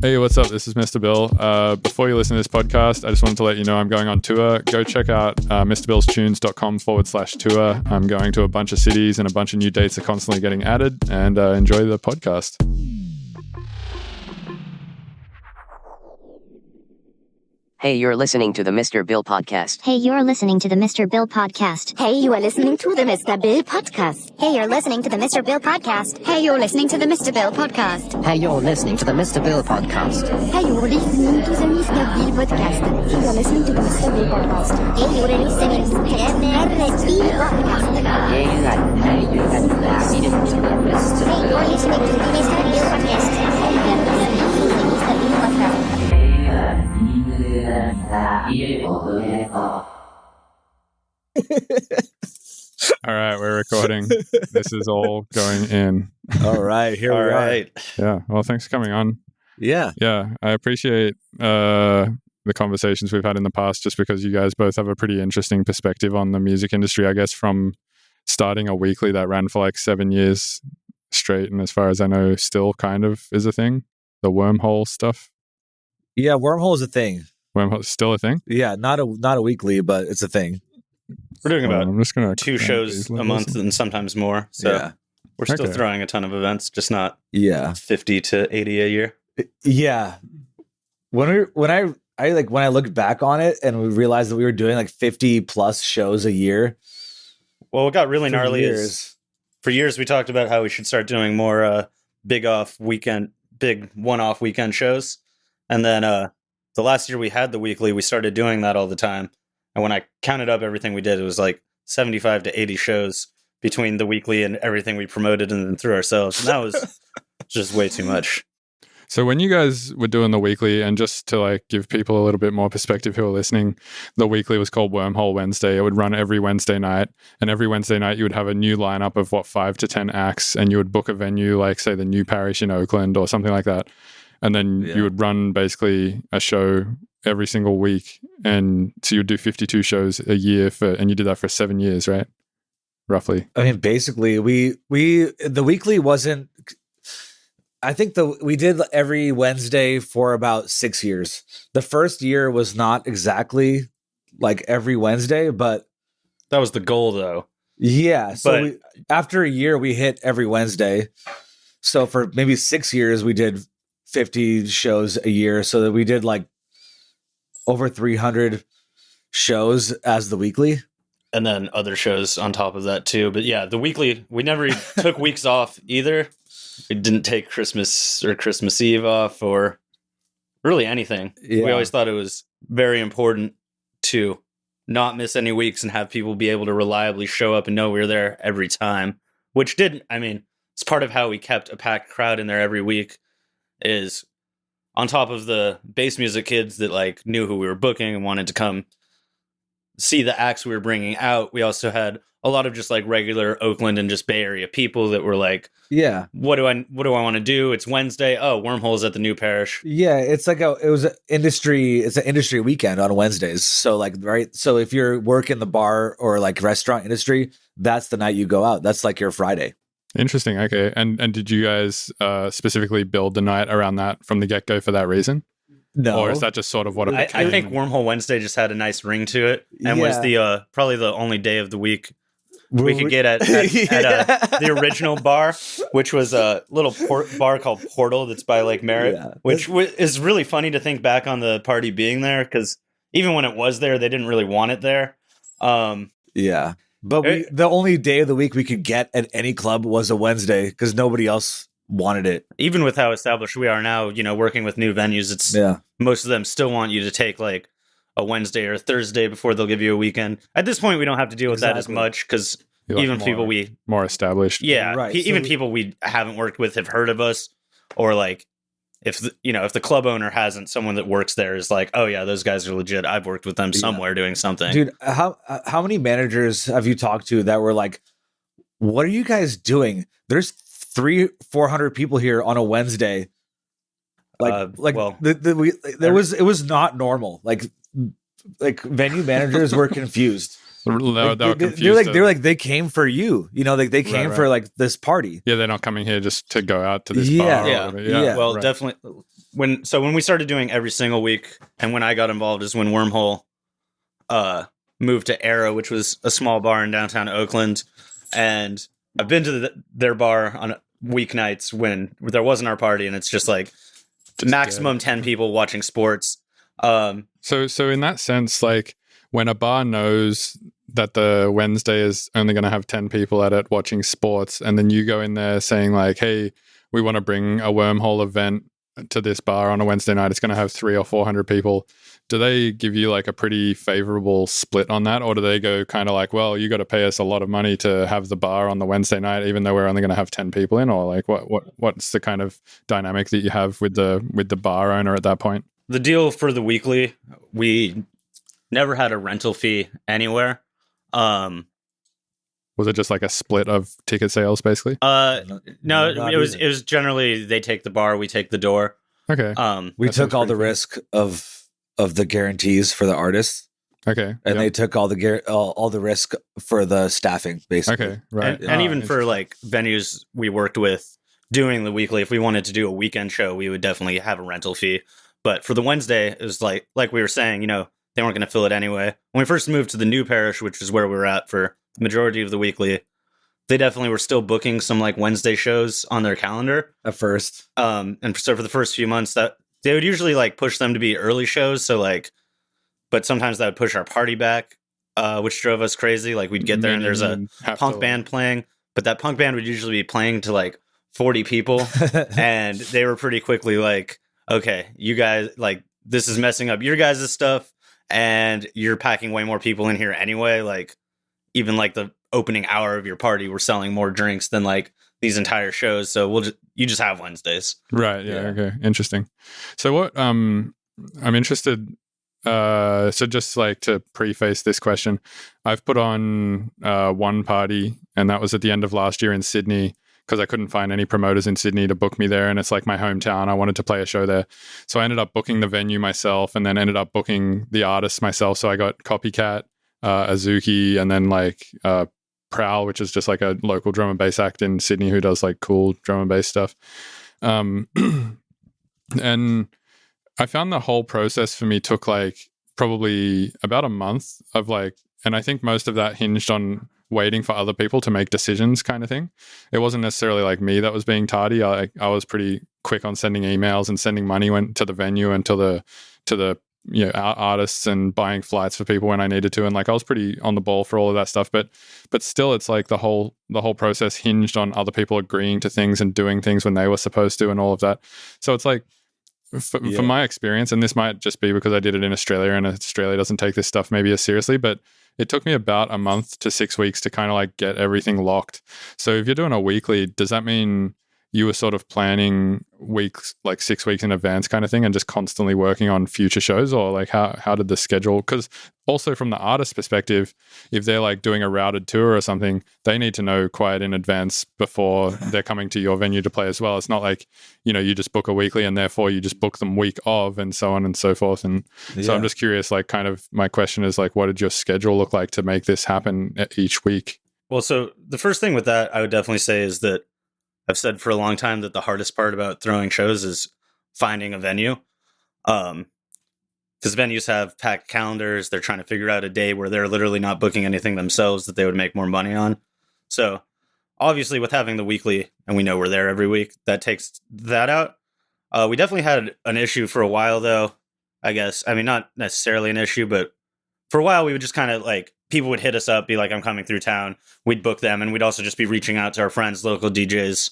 Hey, what's up? This is Mr. Bill. Before you listen to this podcast, I just wanted to let you know I'm going on tour. Go check out mrbillstunes.com/tour. I'm going to a bunch of cities and a bunch of new dates are constantly getting added, and enjoy the podcast. Hey, you're listening to the Mr. Bill podcast. Hey, you're listening to the Mr. Bill podcast. Hey, you are listening to the Mr. Bill podcast. Hey, you're listening to the Mr. Bill podcast. Hey, you're listening to the Mr. Bill podcast. Hey, you're listening to the Mr. Bill podcast. Hey, you're listening to the Mr. Bill podcast. Hey, you're listening to the Mr. Bill podcast. Hey, you're listening to the Mr. Bill podcast. Hey, you're listening to the Mr. Bill podcast. Hey, you're listening to the Mr. Bill podcast. All right, we're recording. This is all going in. All right, here we are. Yeah, well, thanks for coming on. Yeah. I appreciate the conversations we've had in the past, just because you guys both have a pretty interesting perspective on the music industry, I guess, from starting a weekly that ran for like 7 years straight, and as far as I know, still kind of is a thing. The Wormhole stuff. Yeah, Wormhole is a thing. Wormhole is still a thing? Yeah, not a weekly, but it's a thing. We're doing about I'm just gonna 2 shows a month and sometimes more. So we're still throwing a ton of events, just not 50 to 80 a year. Yeah. When I look back on it and we realized that we were doing like 50 plus shows a year. Well, what got really gnarly is for years we talked about how we should start doing more big one-off weekend shows. And then the last year we had the weekly, we started doing that all the time. And when I counted up everything we did, it was like 75 to 80 shows between the weekly and everything we promoted and then through ourselves. And that was just way too much. So when you guys were doing the weekly, and just to like give people a little bit more perspective who are listening, the weekly was called Wormhole Wednesday. It would run every Wednesday night, and every Wednesday night you would have a new lineup of 5 to 10 acts, and you would book a venue like, say, the New Parish in Oakland or something like that. And then you would run basically a show every single week. And so you would do 52 shows a year and you did that for 7 years, right? Roughly. I mean, basically the weekly wasn't, I think we did every Wednesday for about 6 years. The first year was not exactly like every Wednesday, but that was the goal though. Yeah. So after a year we hit every Wednesday. So for maybe 6 years we did 50 shows a year, so that we did like over 300 shows as the weekly, and then other shows on top of that too. But yeah, the weekly, we never took weeks off either. We didn't take Christmas or Christmas Eve off or really anything. We always thought it was very important to not miss any weeks and have people be able to reliably show up and know we were there every time, which it's part of how we kept a packed crowd in there every week. Is on top of the bass music kids that like knew who we were booking and wanted to come see the acts we were bringing out, we also had a lot of just like regular Oakland and just Bay Area people that were like, what do I want to do? It's Wednesday. Oh, Wormhole's at the New Parish. Yeah, it's like it's an industry weekend on Wednesdays. So like, right. So if you're working the bar or like restaurant industry, that's the night you go out. That's like your Friday. Interesting. Okay. And did you guys specifically build the night around that from the get-go for that reason? No. Or is that just sort of what I think Wormhole Wednesday just had a nice ring to it and was the probably the only day of the week we could get at the original bar, which was a little bar called Portal that's by Lake Merritt, which is really funny to think back on the party being there, because even when it was there, they didn't really want it there. But the only day of the week we could get at any club was a Wednesday because nobody else wanted it. Even with how established we are now, working with new venues, most of them still want you to take like a Wednesday or a Thursday before they'll give you a weekend. At this point, we don't have to deal with that as much because even people more established. Yeah. Right. Even people we haven't worked with have heard of us, or like if the club owner hasn't, someone that works there is like, oh yeah, those guys are legit. I've worked with them somewhere doing something. Dude, how many managers have you talked to that were like, what are you guys doing? There's 300-400 people here on a Wednesday. It was not normal. Like venue managers were confused. They're like they came for you. You know, they came for like this party. Yeah, they're not coming here just to go out to this Yeah. bar. Yeah. Or whatever. Yeah. Well, definitely. When we started doing every single week, and when I got involved, is when Wormhole moved to Arrow, which was a small bar in downtown Oakland, and I've been to their bar on weeknights when there wasn't our party, and it's just like maximum 10 people watching sports. So in that sense, like when a bar knows that the Wednesday is only going to have 10 people at it watching sports, and then you go in there saying like, hey, we want to bring a Wormhole event to this bar on a Wednesday night, it's going to have 300 or 400 people. Do they give you like a pretty favorable split on that? Or do they go kind of like, well, you got to pay us a lot of money to have the bar on the Wednesday night, even though we're only going to have 10 people in? Or like what's the kind of dynamic that you have with the bar owner at that point? The deal for the weekly, we never had a rental fee anywhere. Was it just like a split of ticket sales, basically? No, it was generally they take the bar, we take the door. Okay. We took all the risk of the guarantees for the artists. Okay. And they took all the risk for the staffing, basically. Okay. Right. And even for like venues we worked with doing the weekly, if we wanted to do a weekend show, we would definitely have a rental fee. But for the Wednesday, it was like we were saying, you know, they weren't going to fill it anyway. When we first moved to the new parish, which is where we were at for the majority of the weekly, they definitely were still booking some like Wednesday shows on their calendar at first. And so for the first few months, that they would usually like push them to be early shows. So like, but sometimes that would push our party back, which drove us crazy. Like we'd get there and there's a punk band playing, but that punk band would usually be playing to like 40 people. And they were pretty quickly like, okay, you guys, like, this is messing up your guys' stuff, and you're packing way more people in here anyway. Like, even like the opening hour of your party, we're selling more drinks than like these entire shows. So you just have Wednesdays. Right. Yeah. Okay. Interesting. So what, I'm interested, so just like to preface this question, I've put on one party, and that was at the end of last year in Sydney, because I couldn't find any promoters in Sydney to book me there, and it's like my hometown. I wanted to play a show there. So I ended up booking the venue myself, and then ended up booking the artists myself. So I got Copycat, Azuki, and then like Prowl, which is just like a local drum and bass act in Sydney who does like cool drum and bass stuff. And I found the whole process for me took like probably about a month of like, and I think most of that hinged on waiting for other people to make decisions kind of thing. It wasn't necessarily like me that was being tardy. I was pretty quick on sending emails and sending money to the venue and to the you know, artists, and buying flights for people when I needed to, and like I was pretty on the ball for all of that stuff. But still, it's like the whole process hinged on other people agreeing to things and doing things when they were supposed to and all of that. So it's like for my experience, and this might just be because I did it in Australia and Australia doesn't take this stuff maybe as seriously, but it took me about a month to 6 weeks to kind of like get everything locked. So if you're doing a weekly, does that mean you were sort of planning weeks, like 6 weeks in advance kind of thing, and just constantly working on future shows? Or like how did the schedule, because also from the artist perspective, if they're like doing a routed tour or something, they need to know quite in advance before they're coming to your venue to play as well. It's not like, you know, you just book a weekly and therefore you just book them week of, and so on and so forth. And so I'm just curious, like kind of my question is like, what did your schedule look like to make this happen each week? Well, so the first thing with that, I would definitely say is that I've said for a long time that the hardest part about throwing shows is finding a venue. Because venues have packed calendars. They're trying to figure out a day where they're literally not booking anything themselves that they would make more money on. So obviously with having the weekly, and we know we're there every week, that takes that out. We definitely had an issue for a while, though, I guess. I mean, not necessarily an issue, but for a while we would just kind of like, people would hit us up, be like, I'm coming through town. We'd book them, and we'd also just be reaching out to our friends, local DJs,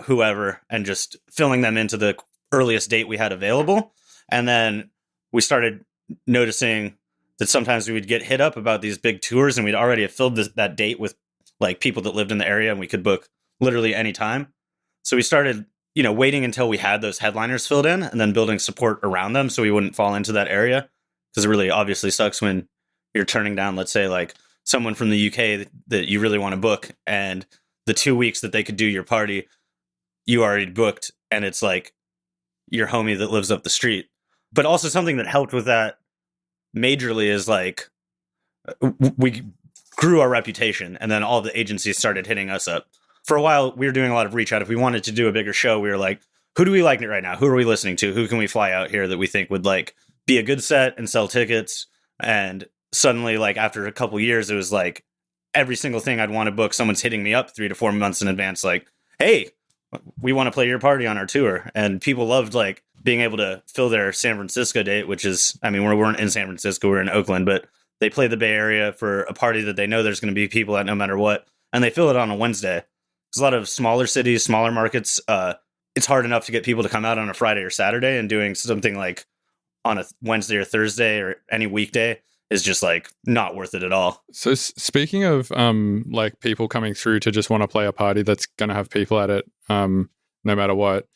whoever, and just filling them into the earliest date we had available. And then we started noticing that sometimes we would get hit up about these big tours, and we'd already have filled that date with like people that lived in the area, and we could book literally any time. So we started, you know, waiting until we had those headliners filled in, and then building support around them so we wouldn't fall into that area. Because it really obviously sucks when you're turning down, let's say, like someone from the UK that you really want to book, and the 2 weeks that they could do your party, you already booked, and it's like your homie that lives up the street. But also something that helped with that majorly is like, we grew our reputation, and then all the agencies started hitting us up. For a while, we were doing a lot of reach out. If we wanted to do a bigger show, we were like, who do we like right now? Who are we listening to? Who can we fly out here that we think would like be a good set and sell tickets? And suddenly, like after a couple years, it was like every single thing I'd want to book, someone's hitting me up 3 to 4 months in advance, like, hey, we want to play your party on our tour. And people loved like being able to fill their San Francisco date, which is, I mean, we weren't in San Francisco, we're in Oakland, but they play the Bay Area for a party that they know there's going to be people at no matter what. And they fill it on a Wednesday. There's a lot of smaller cities, smaller markets. It's hard enough to get people to come out on a Friday or Saturday, and doing something like on a Wednesday or Thursday or any weekday is just like not worth it at all. So speaking of like people coming through to just want to play a party that's going to have people at it no matter what,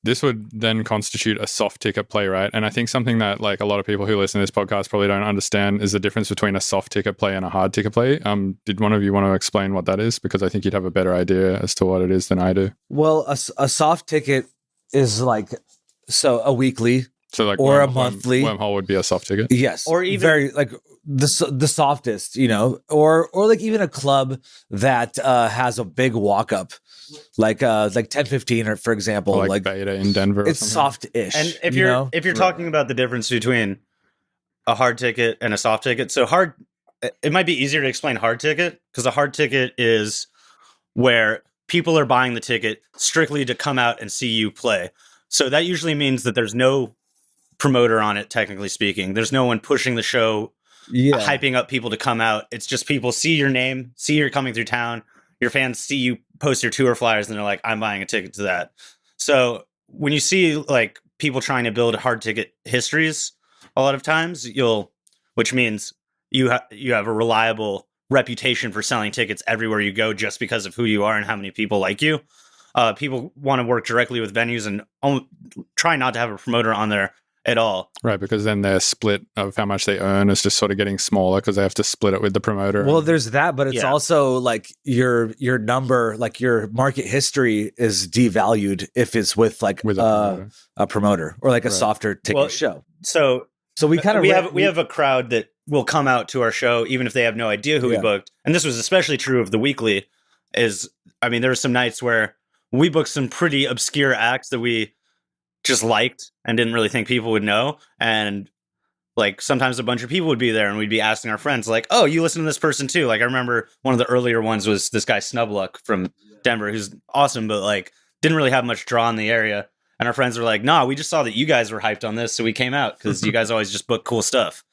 this would then constitute a soft ticket play, right? And I think something that like a lot of people who listen to this podcast probably don't understand is the difference between a soft ticket play and a hard ticket play. Did one of you want to explain what that is? Because I think you'd have a better idea as to what it is than I do. Well, a soft ticket is like a weekly, so like or a monthly. Wormhole would be a soft ticket. Yes, or even very like the softest, or like even a club that has a big walk up, like 1015, or for example, or like Beta in Denver. It's soft-ish. And if you're talking about the difference between a hard ticket and a soft ticket, so hard, it might be easier to explain hard ticket, because a hard ticket is where people are buying the ticket strictly to come out and see you play. So that usually means that there's no promoter on it, technically speaking. There's no one pushing the show, hyping up people to come out. It's just people see your name, see you're coming through town, your fans see you post your tour flyers, and they're like, I'm buying a ticket to that. So when you see like people trying to build hard ticket histories, a lot of times which means you have a reliable reputation for selling tickets everywhere you go, just because of who you are and how many people like you. People want to work directly with venues and try not to have a promoter on there at all. Right, because then their split of how much they earn is just sort of getting smaller because they have to split it with the promoter. Well, there's that, but it's also like your number, like your market history is devalued if it's with a promoter or like a softer ticket show. So we have a crowd that will come out to our show even if they have no idea who we booked. And this was especially true of the weekly. There were some nights where we booked some pretty obscure acts that we just liked and didn't really think people would know. And like sometimes a bunch of people would be there and we'd be asking our friends like, oh, you listen to this person too. Like I remember one of the earlier ones was this guy Snubluck from Denver, who's awesome, but like didn't really have much draw in the area. And our friends were like, nah, we just saw that you guys were hyped on this. So we came out because you guys always just book cool stuff.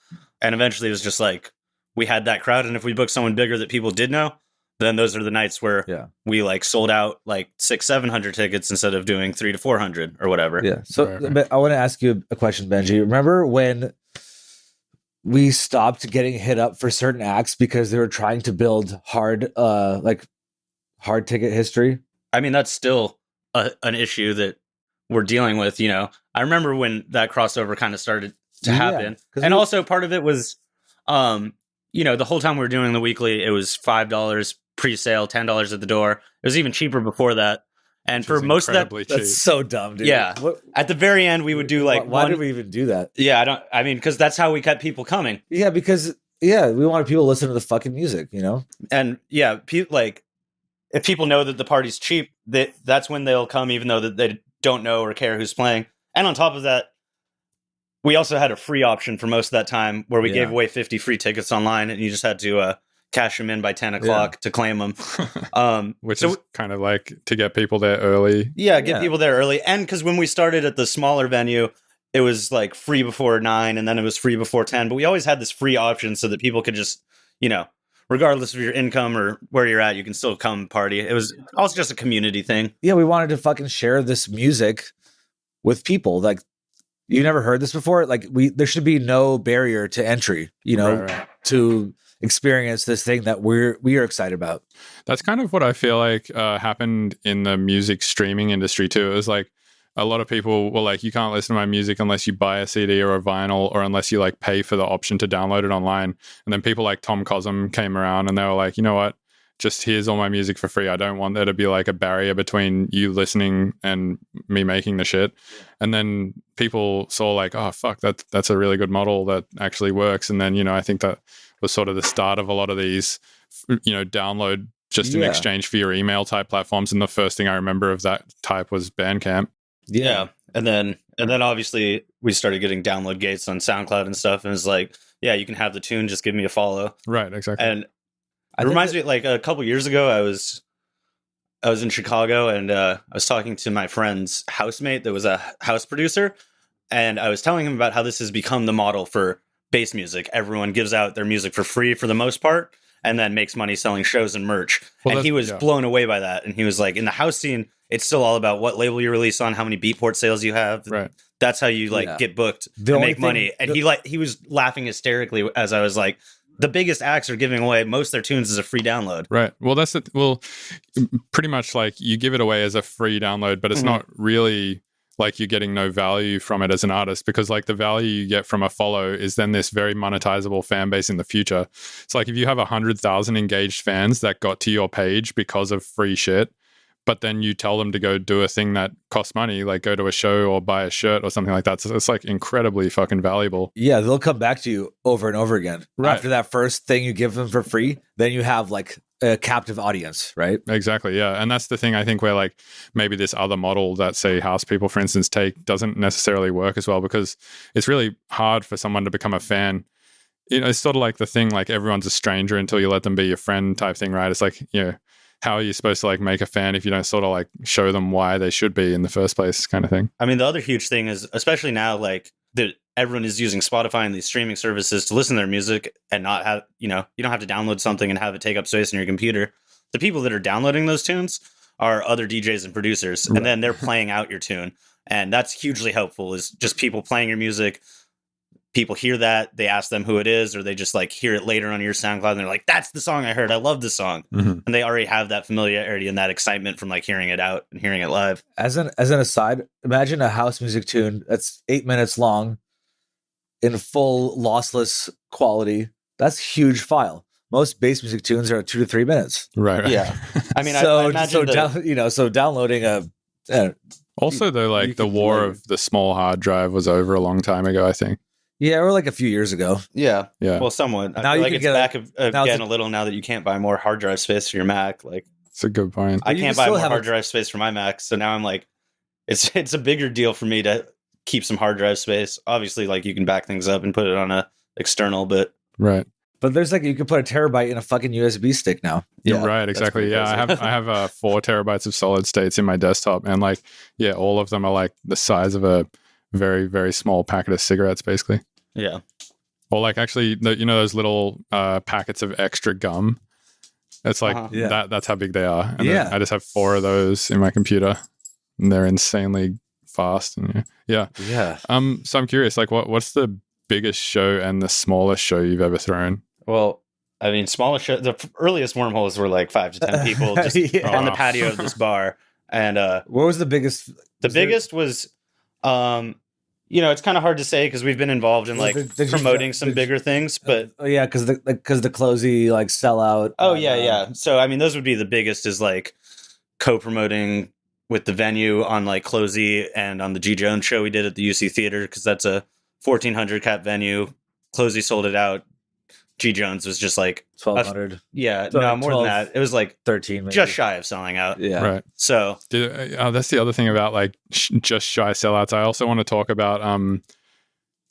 And eventually it was just like, we had that crowd. And if we booked someone bigger that people did know, then those are the nights where we like sold out like 600-700 tickets instead of doing 300 to 400 or whatever. Yeah. So but I want to ask you a question, Benji. Remember when we stopped getting hit up for certain acts because they were trying to build hard ticket history? I mean, that's still an issue that we're dealing with. I remember when that crossover kind of started to happen. And also part of it was, the whole time we were doing the weekly, it was $5 pre-sale, $10 at the door. It was even cheaper before that. And for most of that, that's so dumb, dude. Yeah. At the very end, we would do like, why did we even do that? Yeah, because that's how we kept people coming. Yeah, because we wanted people to listen to the fucking music, And if people know that the party's cheap, that's when they'll come, even though that they don't know or care who's playing. And on top of that, we also had a free option for most of that time where we gave away 50 free tickets online, and you just had to cash them in by 10 o'clock to claim them. Which is kind of like to get people there early. Yeah, get people there early. And because when we started at the smaller venue, it was like free before 9 and then it was free before 10. But we always had this free option so that people could just, regardless of your income or where you're at, you can still come party. It was also just a community thing. Yeah, we wanted to fucking share this music with people. Like, you never heard this before? Like, there should be no barrier to entry, to experience this thing that we are excited about. That's kind of what I feel like happened in the music streaming industry too. It was like a lot of people were like, you can't listen to my music unless you buy a CD or a vinyl, or unless you like pay for the option to download it online. And then people like Tom Cosm came around and they were like, you know what? just here's all my music for free. I don't want there to be like a barrier between you listening and me making the shit. And then people saw like, oh fuck, that's a really good model that actually works. And then, I think that was sort of the start of a lot of these, download just in exchange for your email type platforms. And the first thing I remember of that type was Bandcamp. Yeah. And then obviously we started getting download gates on SoundCloud and stuff. And it's like, yeah, you can have the tune, just give me a follow. Right, exactly. And it reminds me, like a couple years ago, I was in Chicago, and I was talking to my friend's housemate that was a house producer, and I was telling him about how this has become the model for bass music. Everyone gives out their music for free for the most part, and then makes money selling shows and merch. Well, and he was blown away by that. And he was like, in the house scene, it's still all about what label you release on, how many Beatport sales you have. Right. That's how you get booked and make money. And he was laughing hysterically as I was like, the biggest acts are giving away most of their tunes as a free download. Right. Well, pretty much like you give it away as a free download, but it's not really like you're getting no value from it as an artist, because like the value you get from a follow is then this very monetizable fan base in the future. It's like if you have 100,000 engaged fans that got to your page because of free shit, but then you tell them to go do a thing that costs money, like go to a show or buy a shirt or something like that. So it's like incredibly fucking valuable. Yeah, they'll come back to you over and over again. Right. After that first thing you give them for free, then you have like a captive audience, right? Exactly, yeah. And that's the thing I think where like maybe this other model that say house people, for instance, take doesn't necessarily work as well, because it's really hard for someone to become a fan. It's sort of like the thing like everyone's a stranger until you let them be your friend type thing, right? It's like, how are you supposed to like make a fan if you don't sort of like show them why they should be in the first place kind of thing? I mean, the other huge thing is, especially now, like that everyone is using Spotify and these streaming services to listen to their music and not have, you don't have to download something and have it take up space in your computer. The people that are downloading those tunes are other DJs and producers, and then they're playing out your tune. And that's hugely helpful, is just people playing your music. People hear that, they ask them who it is, or they just like hear it later on your SoundCloud and they're like, that's the song I heard. I love this song. And they already have that familiarity and that excitement from like hearing it out and hearing it live. As an aside, imagine a house music tune that's 8 minutes long in full lossless quality. That's a huge file. Most bass music tunes are 2 to 3 minutes. Right. Yeah. I mean, I imagine so downloading also though, like the war of the small hard drive was over a long time ago, I think. Yeah, or like a few years ago. Yeah. Well, somewhat. I feel like it's back again a little now that you can't buy more hard drive space for your Mac. Like, it's a good point. I can't buy more hard drive space for my Mac, so now I'm like, it's a bigger deal for me to keep some hard drive space. Obviously, like you can back things up and put it on a external, but right. But there's like you can put a terabyte in a fucking USB stick now. Yeah, right. Exactly. Yeah, I have 4 terabytes of solid states in my desktop, and like, yeah, all of them are like the size of a very, very small packet of cigarettes, basically. Yeah. Or like actually, those little packets of extra gum. It's like that's how big they are. And I just have 4 of those in my computer, and they're insanely fast. And yeah. So I'm curious, like, what's the biggest show and the smallest show you've ever thrown? Well, I mean, smallest show. The earliest wormholes were like 5 to 10 people just on the patio of this bar. And what was the biggest? The biggest was. It's kind of hard to say because we've been involved in like promoting some bigger things, but because the closey like sellout. Oh yeah. So I mean, those would be the biggest, is like co-promoting with the venue on like Closey and on the G Jones show we did at the UC Theater, because that's a 1,400 cap venue. Closey sold it out. G Jones was just like 1,200. No, more than that. It was like 13, maybe. Just shy of selling out. Yeah, right. So that's the other thing about like just shy sellouts. I also want to talk about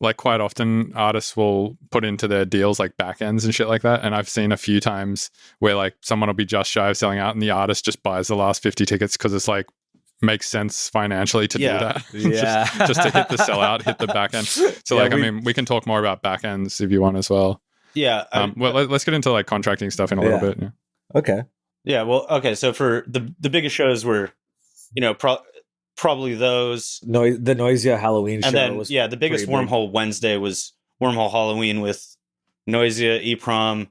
like quite often artists will put into their deals like back ends and shit like that, and I've seen a few times where like someone will be just shy of selling out, and the artist just buys the last 50 tickets because it's like makes sense financially to do that. just to hit the sellout, hit the back end. So I mean, we can talk more about back ends if you want as well. Yeah. Well, let's get into like contracting stuff in a little bit. Yeah. Okay. Yeah. Well, okay. So for the biggest shows were, probably those. The Noisia Halloween show. And then, was the biggest Wormhole Wednesday was Wormhole Halloween with Noisia, EPROM,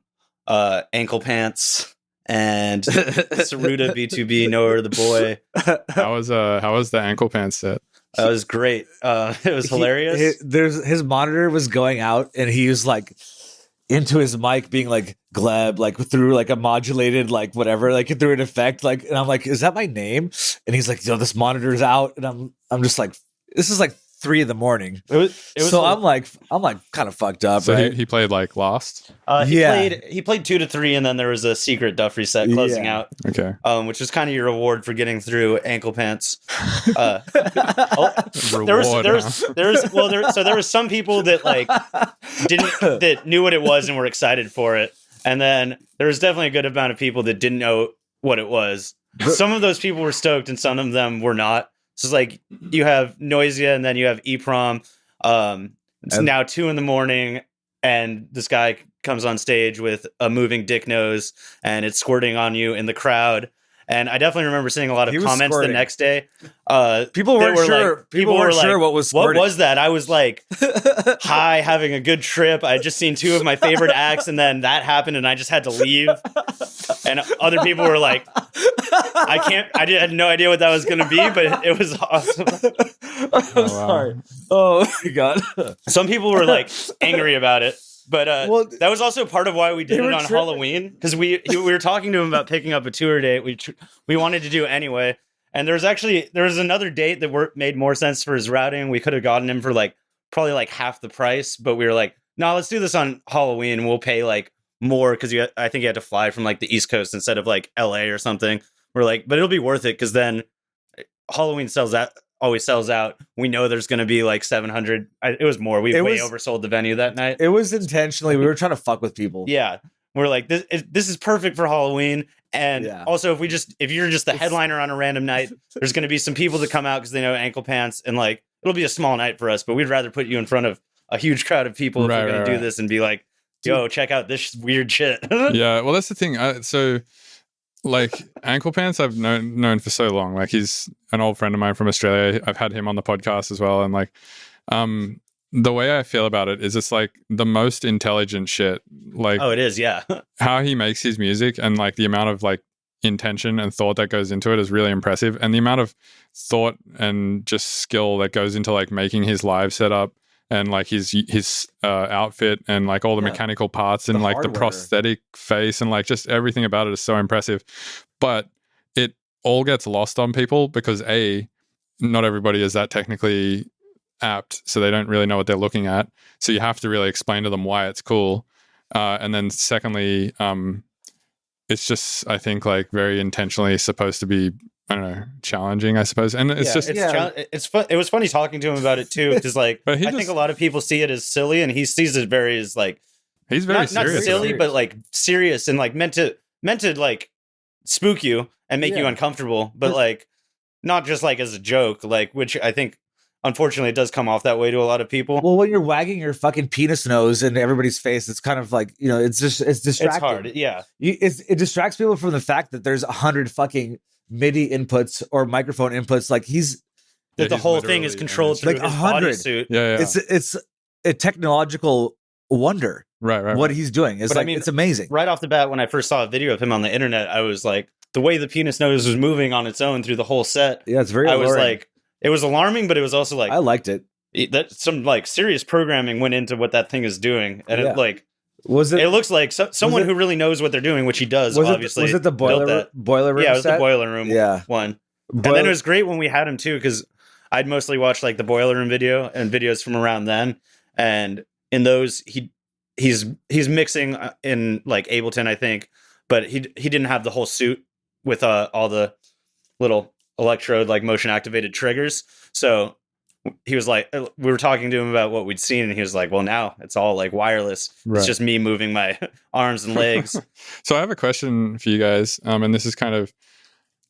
Ankle Pants, and Saruta, B2B, Noah the Boy. How was the Ankle Pants set? That was great. It was hilarious. His monitor was going out, and he was like, into his mic being like Gleb, like through like a modulated like whatever, like through an effect, like, and I'm like, is that my name? And he's like, yo, this monitor's out, and I'm just like, this is like 3 a.m. It was so I'm like kind of fucked up. So right? he played like last. He played 2 to 3, and then there was a secret Duff reset closing out. Okay. Which is kind of your reward for getting through ankle pants. Reward, there was some people that like that knew what it was and were excited for it, and then there was definitely a good amount of people that didn't know what it was. Some of those people were stoked, and some of them were not. So it's like you have Noisia, and then you have EPROM. It's now 2 a.m, and this guy comes on stage with a moving dick nose, and it's squirting on you in the crowd. And I definitely remember seeing a lot of comments the next day. People weren't sure. Like, people weren't sure like, what was squirting. What was that? I was like, hi, having a good trip. I had just seen 2 of my favorite acts, and then that happened, and I just had to leave. And other people were like, I had no idea what that was going to be, but it was awesome. I'm sorry. Oh my God. Some people were like angry about it. But that was also part of why we did it on Halloween, because we were talking to him about picking up a tour date. We wanted to do it anyway, and there was another date that made more sense for his routing. We could have gotten him for like probably like half the price, but we were like, no, let's do this on Halloween. We'll pay like more because I think you had to fly from like the East Coast instead of like LA or something. We're like, but it'll be worth it because then Halloween always sells out. We know there's going to be like 700. It was more. We oversold the venue that night. It was intentionally. We were trying to fuck with people. Yeah. We're like, this is perfect for Halloween. And also, if you're just the headliner on a random night, there's going to be some people that come out because they know ankle pants, and like, it'll be a small night for us, but we'd rather put you in front of a huge crowd of people if we're going to do this and be like, yo, check out this weird shit. Yeah. Well, that's the thing. So like ankle pants I've known for so long. Like he's an old friend of mine from Australia. I've had him on the podcast as well, and like the way I feel about it is it's like the most intelligent shit. Like, oh, it is, yeah. How he makes his music and like the amount of like intention and thought that goes into it is really impressive, and the amount of thought and just skill that goes into like making his live setup and like his outfit and like all the mechanical parts and like hardware. The prosthetic face and like just everything about it is so impressive. But it all gets lost on people because not everybody is that technically apt, so they don't really know what they're looking at. So you have to really explain to them why it's cool. And then secondly, it's just, I think, like very intentionally supposed to be, I don't know, challenging, I suppose. And it's it's fun. It was funny talking to him about it too, because like I think a lot of people see it as silly, and he sees it very as like he's very not silly, but like serious and like meant to like spook you and make you uncomfortable, but like not just like as a joke, like, which I think unfortunately it does come off that way to a lot of people. Well, when you're wagging your fucking penis nose in everybody's face, it's kind of like, it's distracting. It's hard, yeah. It distracts people from the fact that there's 100 fucking MIDI inputs or microphone inputs. Like the whole thing is controlled through like his bodysuit. Yeah. It's a technological wonder. Right. What he's doing is it's amazing. Right off the bat, when I first saw a video of him on the internet, I was like, the way the penis nose was moving on its own through the whole set. Yeah, it's very alluring. I was like, it was alarming, but it was also like, I liked it. That some like serious programming went into what that thing is doing, and it like. Was it? It looks like someone who really knows what they're doing, which he does. Obviously, was it the boiler room? Yeah, it was set? the boiler room. One. And then it was great when we had him too, because I'd mostly watched like the boiler room video and videos from around then, and in those he's mixing in like Ableton, I think, but he didn't have the whole suit with all the little electrode like motion activated triggers. So he was like, we were talking to him about what we'd seen, and he was like, well, now it's all like wireless. Right. It's just me moving my arms and legs. So I have a question for you guys. And this is kind of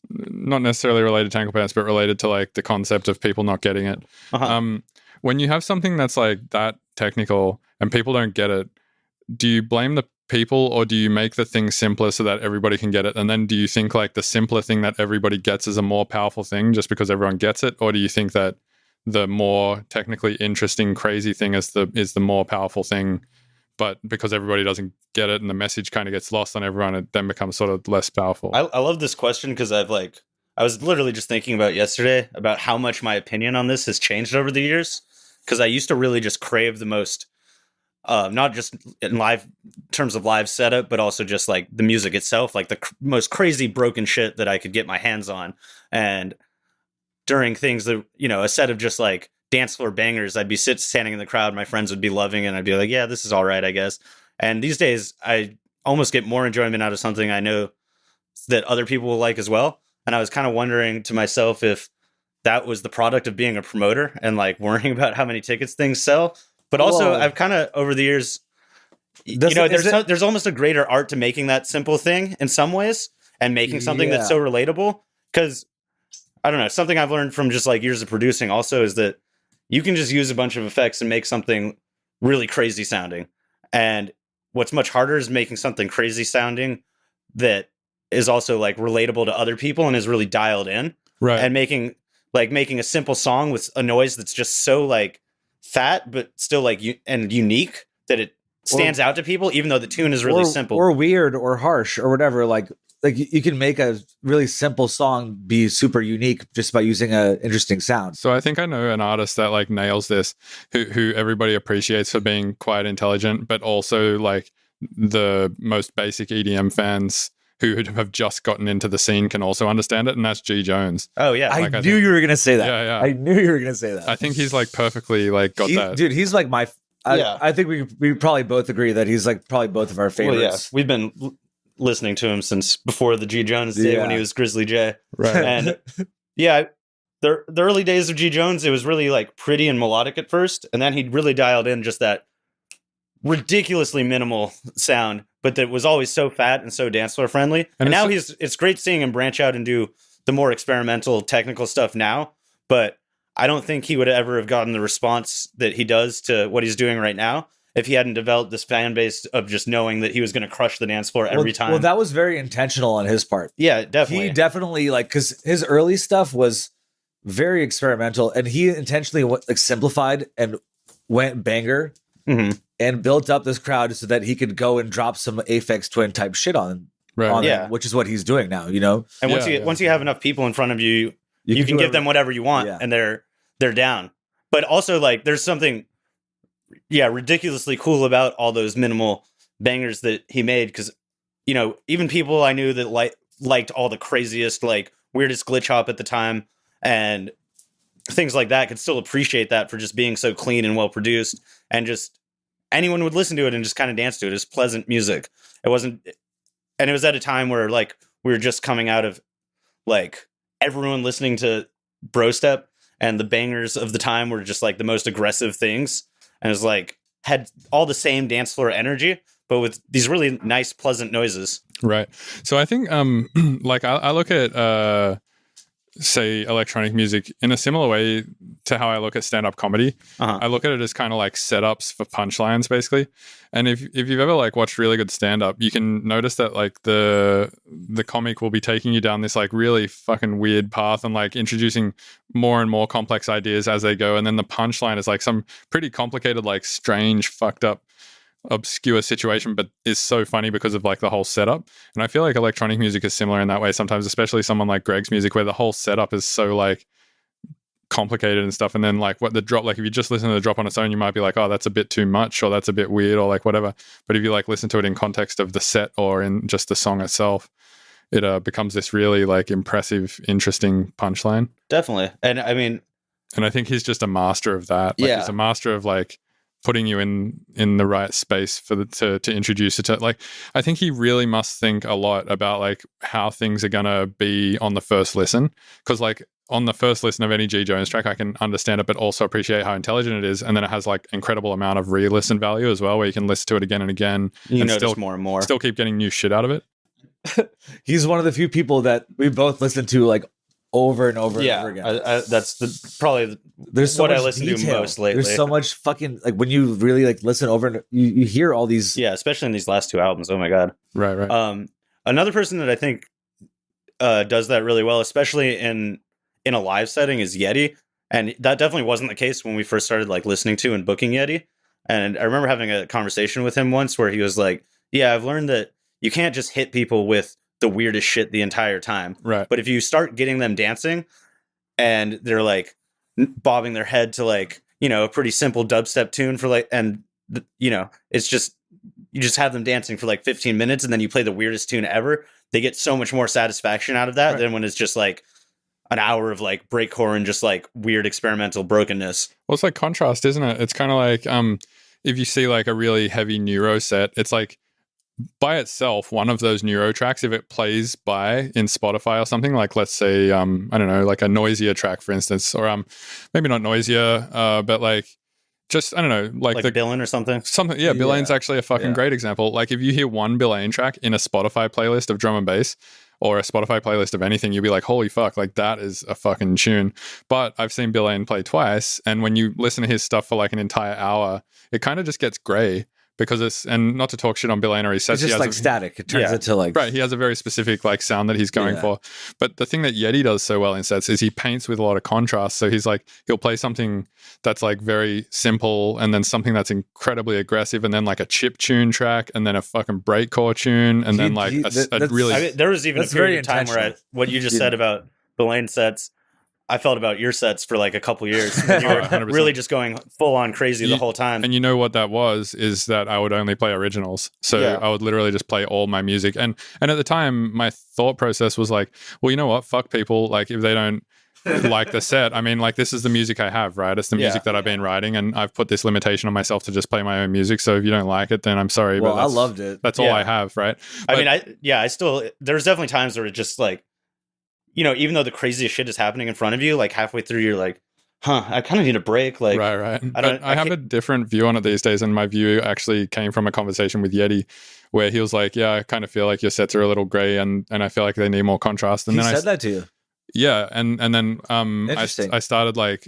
not necessarily related to ankle pants, but related to like the concept of people not getting it. When you have something that's like that technical and people don't get it, do you blame the people or do you make the thing simpler so that everybody can get it? And then do you think like the simpler thing that everybody gets is a more powerful thing just because everyone gets it? Or do you think that the more technically interesting, crazy thing is the more powerful thing, but because everybody doesn't get it and the message kind of gets lost on everyone, it then becomes sort of less powerful? I love this question because I was literally just thinking about yesterday about how much my opinion on this has changed over the years. Because I used to really just crave the most not just in live terms of live setup, but also just like the music itself, like the most crazy broken shit that I could get my hands on. And during things that, a set of just like dance floor bangers, I'd be standing in the crowd, my friends would be loving, and I'd be like, yeah, this is all right, I guess. And these days I almost get more enjoyment out of something I know that other people will like as well. And I was kind of wondering to myself if that was the product of being a promoter and like worrying about how many tickets things sell. But also, I've kind of over the years, there's almost a greater art to making that simple thing in some ways, and making something that's so relatable. Because I don't know, something I've learned from just like years of producing also is that you can just use a bunch of effects and make something really crazy sounding. And what's much harder is making something crazy sounding that is also like relatable to other people and is really dialed in. Right. And making a simple song with a noise that's just so like fat, but still like and unique that it stands out to people, even though the tune is really simple or weird or harsh or whatever. Like you can make a really simple song be super unique just by using an interesting sound. So I think I know an artist that like nails this, who everybody appreciates for being quite intelligent, but also like the most basic EDM fans who have just gotten into the scene can also understand it, and that's G. Jones. Oh yeah, I knew you were gonna say that. Yeah. I knew you were gonna say that. I think he's like perfectly like got that. Dude, he's like my. I think we probably both agree that he's like probably both of our favorites. Well, yeah, we've been listening to him since before the G. Jones day when he was Grizzly J. Right. And yeah, the early days of G. Jones, it was really like pretty and melodic at first, and then he really dialed in just that ridiculously minimal sound, but that was always so fat and so dance floor friendly. And now it's great seeing him branch out and do the more experimental technical stuff now, but I don't think he would ever have gotten the response that he does to what he's doing right now if he hadn't developed this fan base of just knowing that he was going to crush the dance floor every time. Well, that was very intentional on his part. Yeah, definitely. He definitely like, because his early stuff was very experimental, and he intentionally like simplified and went banger. Mm-hmm. And built up this crowd so that he could go and drop some Aphex Twin type shit on them, which is what he's doing now, And once you have enough people in front of you, you can give them whatever you want, and they're down. But also, like, there's something, ridiculously cool about all those minimal bangers that he made, because even people I knew that liked all the craziest, like, weirdest glitch hop at the time and things like that could still appreciate that for just being so clean and well produced, and just anyone would listen to it and just kind of dance to it. It's pleasant music. It wasn't, and it was at a time where like we were just coming out of like everyone listening to bro step, and the bangers of the time were just like the most aggressive things, and it was like had all the same dance floor energy, but with these really nice, pleasant noises. Right. So I think like I look at say electronic music in a similar way to how I look at stand-up comedy. I look at it as kind of like setups for punchlines, basically. And if you've ever like watched really good stand-up, you can notice that like the comic will be taking you down this like really fucking weird path and like introducing more and more complex ideas as they go, and then the punchline is like some pretty complicated, like strange, fucked up, obscure situation, but is so funny because of like the whole setup. And I feel like electronic music is similar in that way sometimes, especially someone like Greg's music, where the whole setup is so like complicated and stuff, and then like what the drop, like if you just listen to the drop on its own, you might be like, oh, that's a bit too much, or that's a bit weird, or like whatever. But if you like listen to it in context of the set or in just the song itself, it becomes this really like impressive, interesting punchline. Definitely. And I mean, and I think he's just a master of that. Like, he's a master of like putting you in the right space for to introduce it to, like, I think he really must think a lot about like how things are gonna be on the first listen, because like on the first listen of any G. Jones track I can understand it but also appreciate how intelligent it is, and then it has like incredible amount of re-listen value as well, where you can listen to it again and again and still more and more, still keep getting new shit out of it. He's one of the few people that we both listen to like over and over and over again. That's probably there's so what much I listen detail. to most lately. There's so much fucking, like, when you really like listen over and you hear all these. Yeah, especially in these last two albums. Oh my god. Right. Another person that I think does that really well, especially in a live setting, is Yeti, and that definitely wasn't the case when we first started like listening to and booking Yeti. And I remember having a conversation with him once where he was like, "Yeah, I've learned that you can't just hit people with the weirdest shit the entire time. Right. But if you start getting them dancing and they're like bobbing their head to like, a pretty simple dubstep tune for like, and it's just you just have them dancing for like 15 minutes and then you play the weirdest tune ever. They get so much more satisfaction out of that than when it's just like an hour of like breakcore and just like weird experimental brokenness. Well, it's like contrast, isn't it? It's kind of like if you see like a really heavy neuro set, it's like by itself, one of those neuro tracks, if it plays by in Spotify or something, like let's say I don't know, like a noisier track, for instance, or maybe not noisier, but like just I don't know, like the Billin or something. Yeah, Billane's actually a fucking great example. Like if you hear one Billane track in a Spotify playlist of drum and bass or a Spotify playlist of anything, you'll be like, holy fuck, like that is a fucking tune. But I've seen Billane play twice, and when you listen to his stuff for like an entire hour, it kind of just gets grey. Because it's, and not to talk shit on Billane or his sets, it's just like static. It turns into like right. He has a very specific like sound that he's going for. But the thing that Yeti does so well in sets is he paints with a lot of contrast. So he's like he'll play something that's like very simple, and then something that's incredibly aggressive, and then like a chip tune track, and then a fucking breakcore tune, and then like a really. I mean, there was even a period of time where what you just said about Billane sets. I felt about your sets for like a couple years. You were really just going full on crazy the whole time. And you know what that was, is that I would only play originals. So I would literally just play all my music. And at the time, my thought process was like, well, you know what? Fuck people. Like if they don't like the set, I mean, like this is the music I have, right? It's the music that I've been writing, and I've put this limitation on myself to just play my own music. So if you don't like it, then I'm sorry. Well, but I loved it. That's all I have, right? But, I still, there's definitely times where it just like, even though the craziest shit is happening in front of you, like halfway through, you're like, I kind of need a break. Like, right. I have a different view on it these days, and my view actually came from a conversation with Yeti, where he was like, "Yeah, I kind of feel like your sets are a little grey, and I feel like they need more contrast." And he then said that to you. Yeah, and then I started like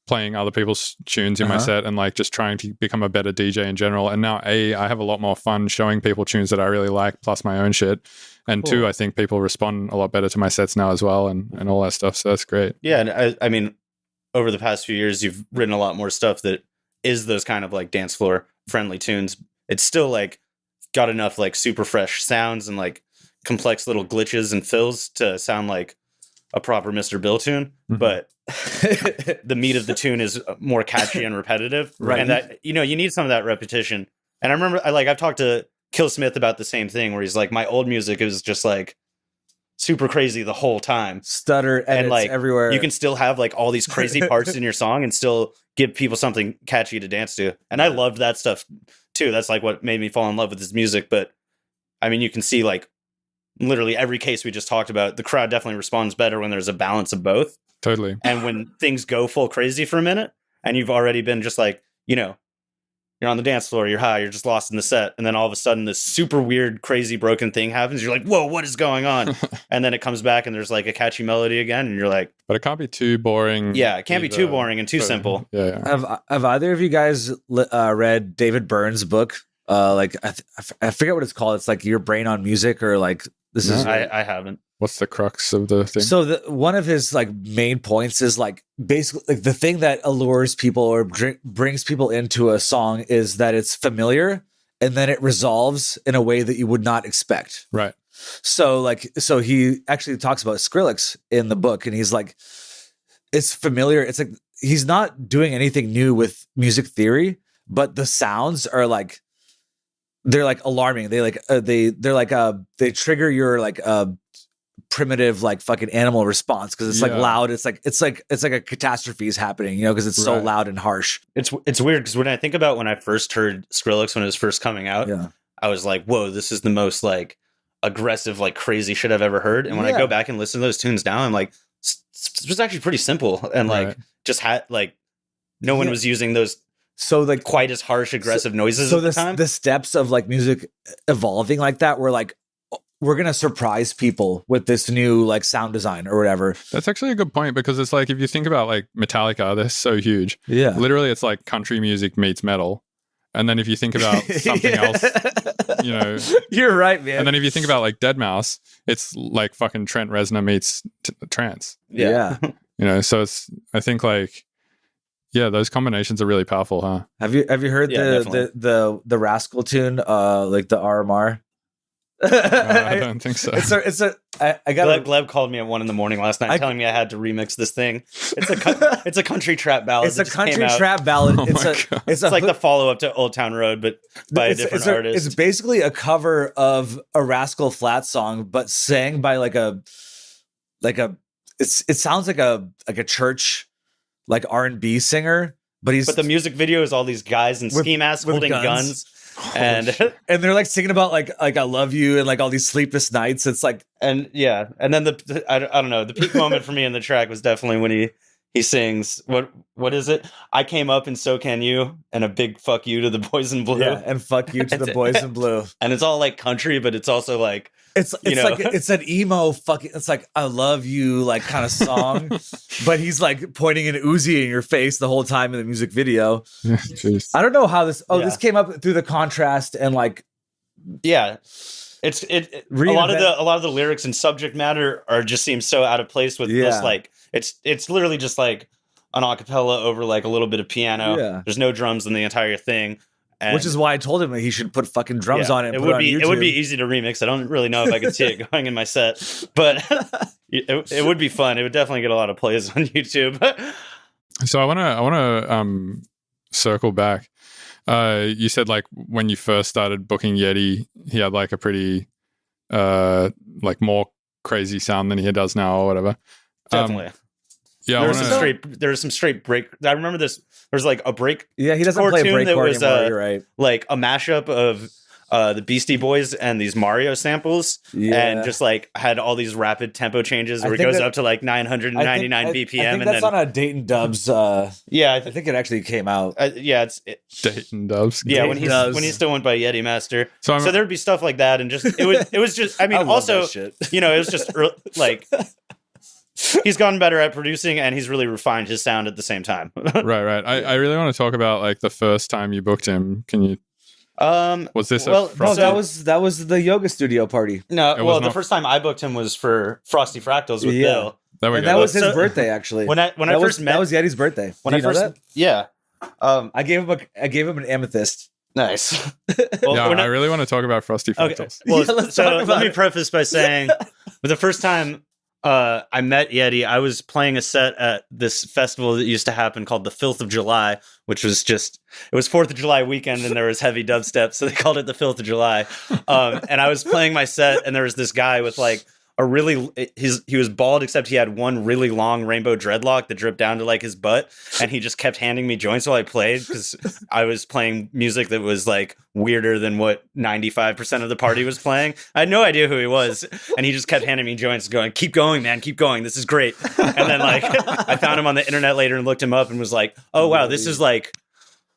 playing other people's tunes in my set, and like just trying to become a better DJ in general. And now I have a lot more fun showing people tunes that I really like, plus my own shit. And cool. 2, I think people respond a lot better to my sets now as well, and all that stuff. So that's great. Yeah, and I mean, over the past few years, you've written a lot more stuff that is those kind of like dance floor friendly tunes. It's still like got enough like super fresh sounds and like complex little glitches and fills to sound like a proper Mr. Bill tune, but the meat of the tune is more catchy and repetitive. Right. And that, you need some of that repetition. And I remember I've talked to Kill Smith about the same thing, where he's like, my old music is just like super crazy the whole time. Stutter edits and like everywhere. You can still have like all these crazy parts in your song and still give people something catchy to dance to. And I loved that stuff too. That's like what made me fall in love with his music. But I mean, you can see like literally every case we just talked about, the crowd definitely responds better when there's a balance of both. Totally. And when things go full crazy for a minute and you've already been just like, you're on the dance floor, you're high, you're just lost in the set. And then all of a sudden this super weird, crazy, broken thing happens. You're like, whoa, what is going on? And then it comes back and there's like a catchy melody again. And you're like, but it can't be too boring. Yeah, it can't be too boring and too simple. Yeah. Have either of you guys read David Byrne's book? I forget what it's called. It's like Your Brain on Music, or like this is. I haven't. What's the crux of the thing? So one of his like main points is like basically like the thing that allures people or brings people into a song is that it's familiar, and then it resolves in a way that you would not expect. Right. So he actually talks about Skrillex in the book, and he's like, it's familiar. It's like he's not doing anything new with music theory, but the sounds are like, they're like alarming. They like they trigger your like primitive like fucking animal response, because it's like loud. It's like a catastrophe is happening, because it's so loud and harsh. It's weird, because when I think about when I first heard Skrillex when it was first coming out, I was like, whoa, this is the most like aggressive, like crazy shit I've ever heard. And when I go back and listen to those tunes now, I'm like, it was actually pretty simple, and like just had like no one was using those so like quite as harsh aggressive noises at the time. The steps of like music evolving like that were like, we're going to surprise people with this new like sound design or whatever. That's actually a good point, because it's like, if you think about like Metallica, they're so huge. Yeah. Literally it's like country music meets metal. And then if you think about something else, you're right, man. And then if you think about like Deadmau5, it's like fucking Trent Reznor meets trance. Yeah. So it's, I think like, those combinations are really powerful, huh? Have you heard the Rascal tune, like the RMR? I don't think so. I got Gleb called me at 1 a.m. last night, telling me I had to remix this thing. It's a country trap ballad. It's a country trap ballad. Oh my God. It's like the follow up to Old Town Road, but by a different artist. It's basically a cover of a Rascal Flatts song, but sang by it sounds like a church like R&B singer, but the music video is all these guys in ski masks holding guns. And they're like singing about like I love you and like all these sleepless nights. It's like and then I don't know, the peak moment for me in the track was definitely when he sings what is it? I came up and so can you, and a big fuck you to the boys in blue. Yeah, and fuck you to the boys in blue. And it's all like country, but it's also like it's like it's an emo fucking. It's like I love you like kind of song, but he's like pointing an Uzi in your face the whole time in the music video. Jeez. I don't know how this. Oh, this came up through the contrast and like, yeah, a lot of the lyrics and subject matter just seem so out of place with this. Like it's literally just like an acapella over like a little bit of piano. Yeah. There's no drums in the entire thing. Which is why I told him that he should put fucking drums on it. And it would be easy to remix. I don't really know if I could see it going in my set, but it would be fun. It would definitely get a lot of plays on YouTube. So I want to circle back. You said like when you first started booking Yeti, he had like a pretty like more crazy sound than he does now or whatever. Definitely. Yeah, there was some straight break. I remember this. There's like a break. Yeah, he doesn't play breakcore anymore. You're right. Like a mashup of the Beastie Boys and these Mario samples, and just like had all these rapid tempo changes where it goes up to like 999 BPM. I think that's on a Dayton Dubs. Yeah, I think it actually came out. It's Dayton Dubs. Yeah, when he still went by Yeti Master. So there'd be stuff like that, and just it was just. I mean, also it was just like. He's gotten better at producing, and he's really refined his sound at the same time. Right. I really want to talk about like the first time you booked him. Can you? Was this? No, that was the yoga studio party. No, the first time I booked him was for Frosty Fractals with Bill. That was his birthday actually. When I first met, that was Yeti's birthday. Yeah. I gave him an amethyst. Nice. I really want to talk about Frosty Fractals. Okay. Well, let me preface by saying, the first time I met Yeti, I was playing a set at this festival that used to happen called the Filth of July, which was it was 4th of July weekend and there was heavy dubstep, so they called it the Filth of July. And I was playing my set and there was this guy with like he was bald, except he had one really long rainbow dreadlock that dripped down to like his butt, and he just kept handing me joints while I played because I was playing music that was like weirder than what 95% of the party was playing. I had no idea who he was, and he just kept handing me joints going, keep going, man, keep going, this is great. And then like I found him on the internet later and looked him up and was like, oh wow, this is like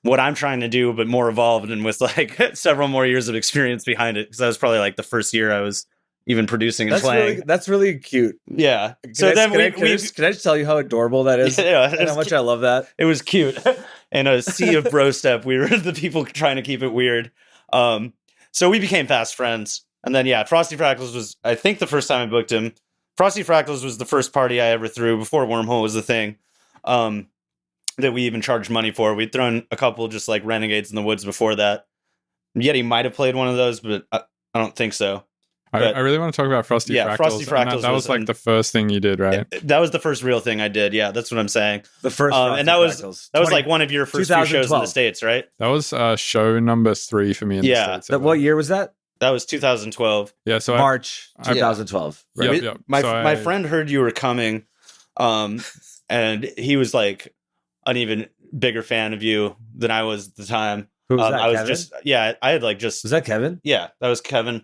what I'm trying to do but more evolved and with like several more years of experience behind it, because that was probably like the first year I was even producing and playing. That's really cute. Yeah. Can I just tell you how adorable that is? Yeah, and how much I love that. It was cute. In a sea of bro step, we were the people trying to keep it weird. So we became fast friends. And then, Frosty Fractals was, I think, the first time I booked him. Frosty Fractals was the first party I ever threw before Wormhole was the thing that we even charged money for. We'd thrown a couple just like Renegades in the Woods before that. Yeti might have played one of those, but I don't think so. I really want to talk about Frosty Fractals. Frosty Fractals. That was like the first thing you did, right? That was the first real thing I did. Yeah, that's what I'm saying. The first, and that was like one of your first few shows in the States, right? That was show number 3 for me in the States. What year was that? That was 2012. Yeah, so March 2012. Right? Yep. My friend heard you were coming, and he was like an even bigger fan of you than I was at the time. Who was that? I was Kevin? I had like just. Was that Kevin? Yeah, that was Kevin.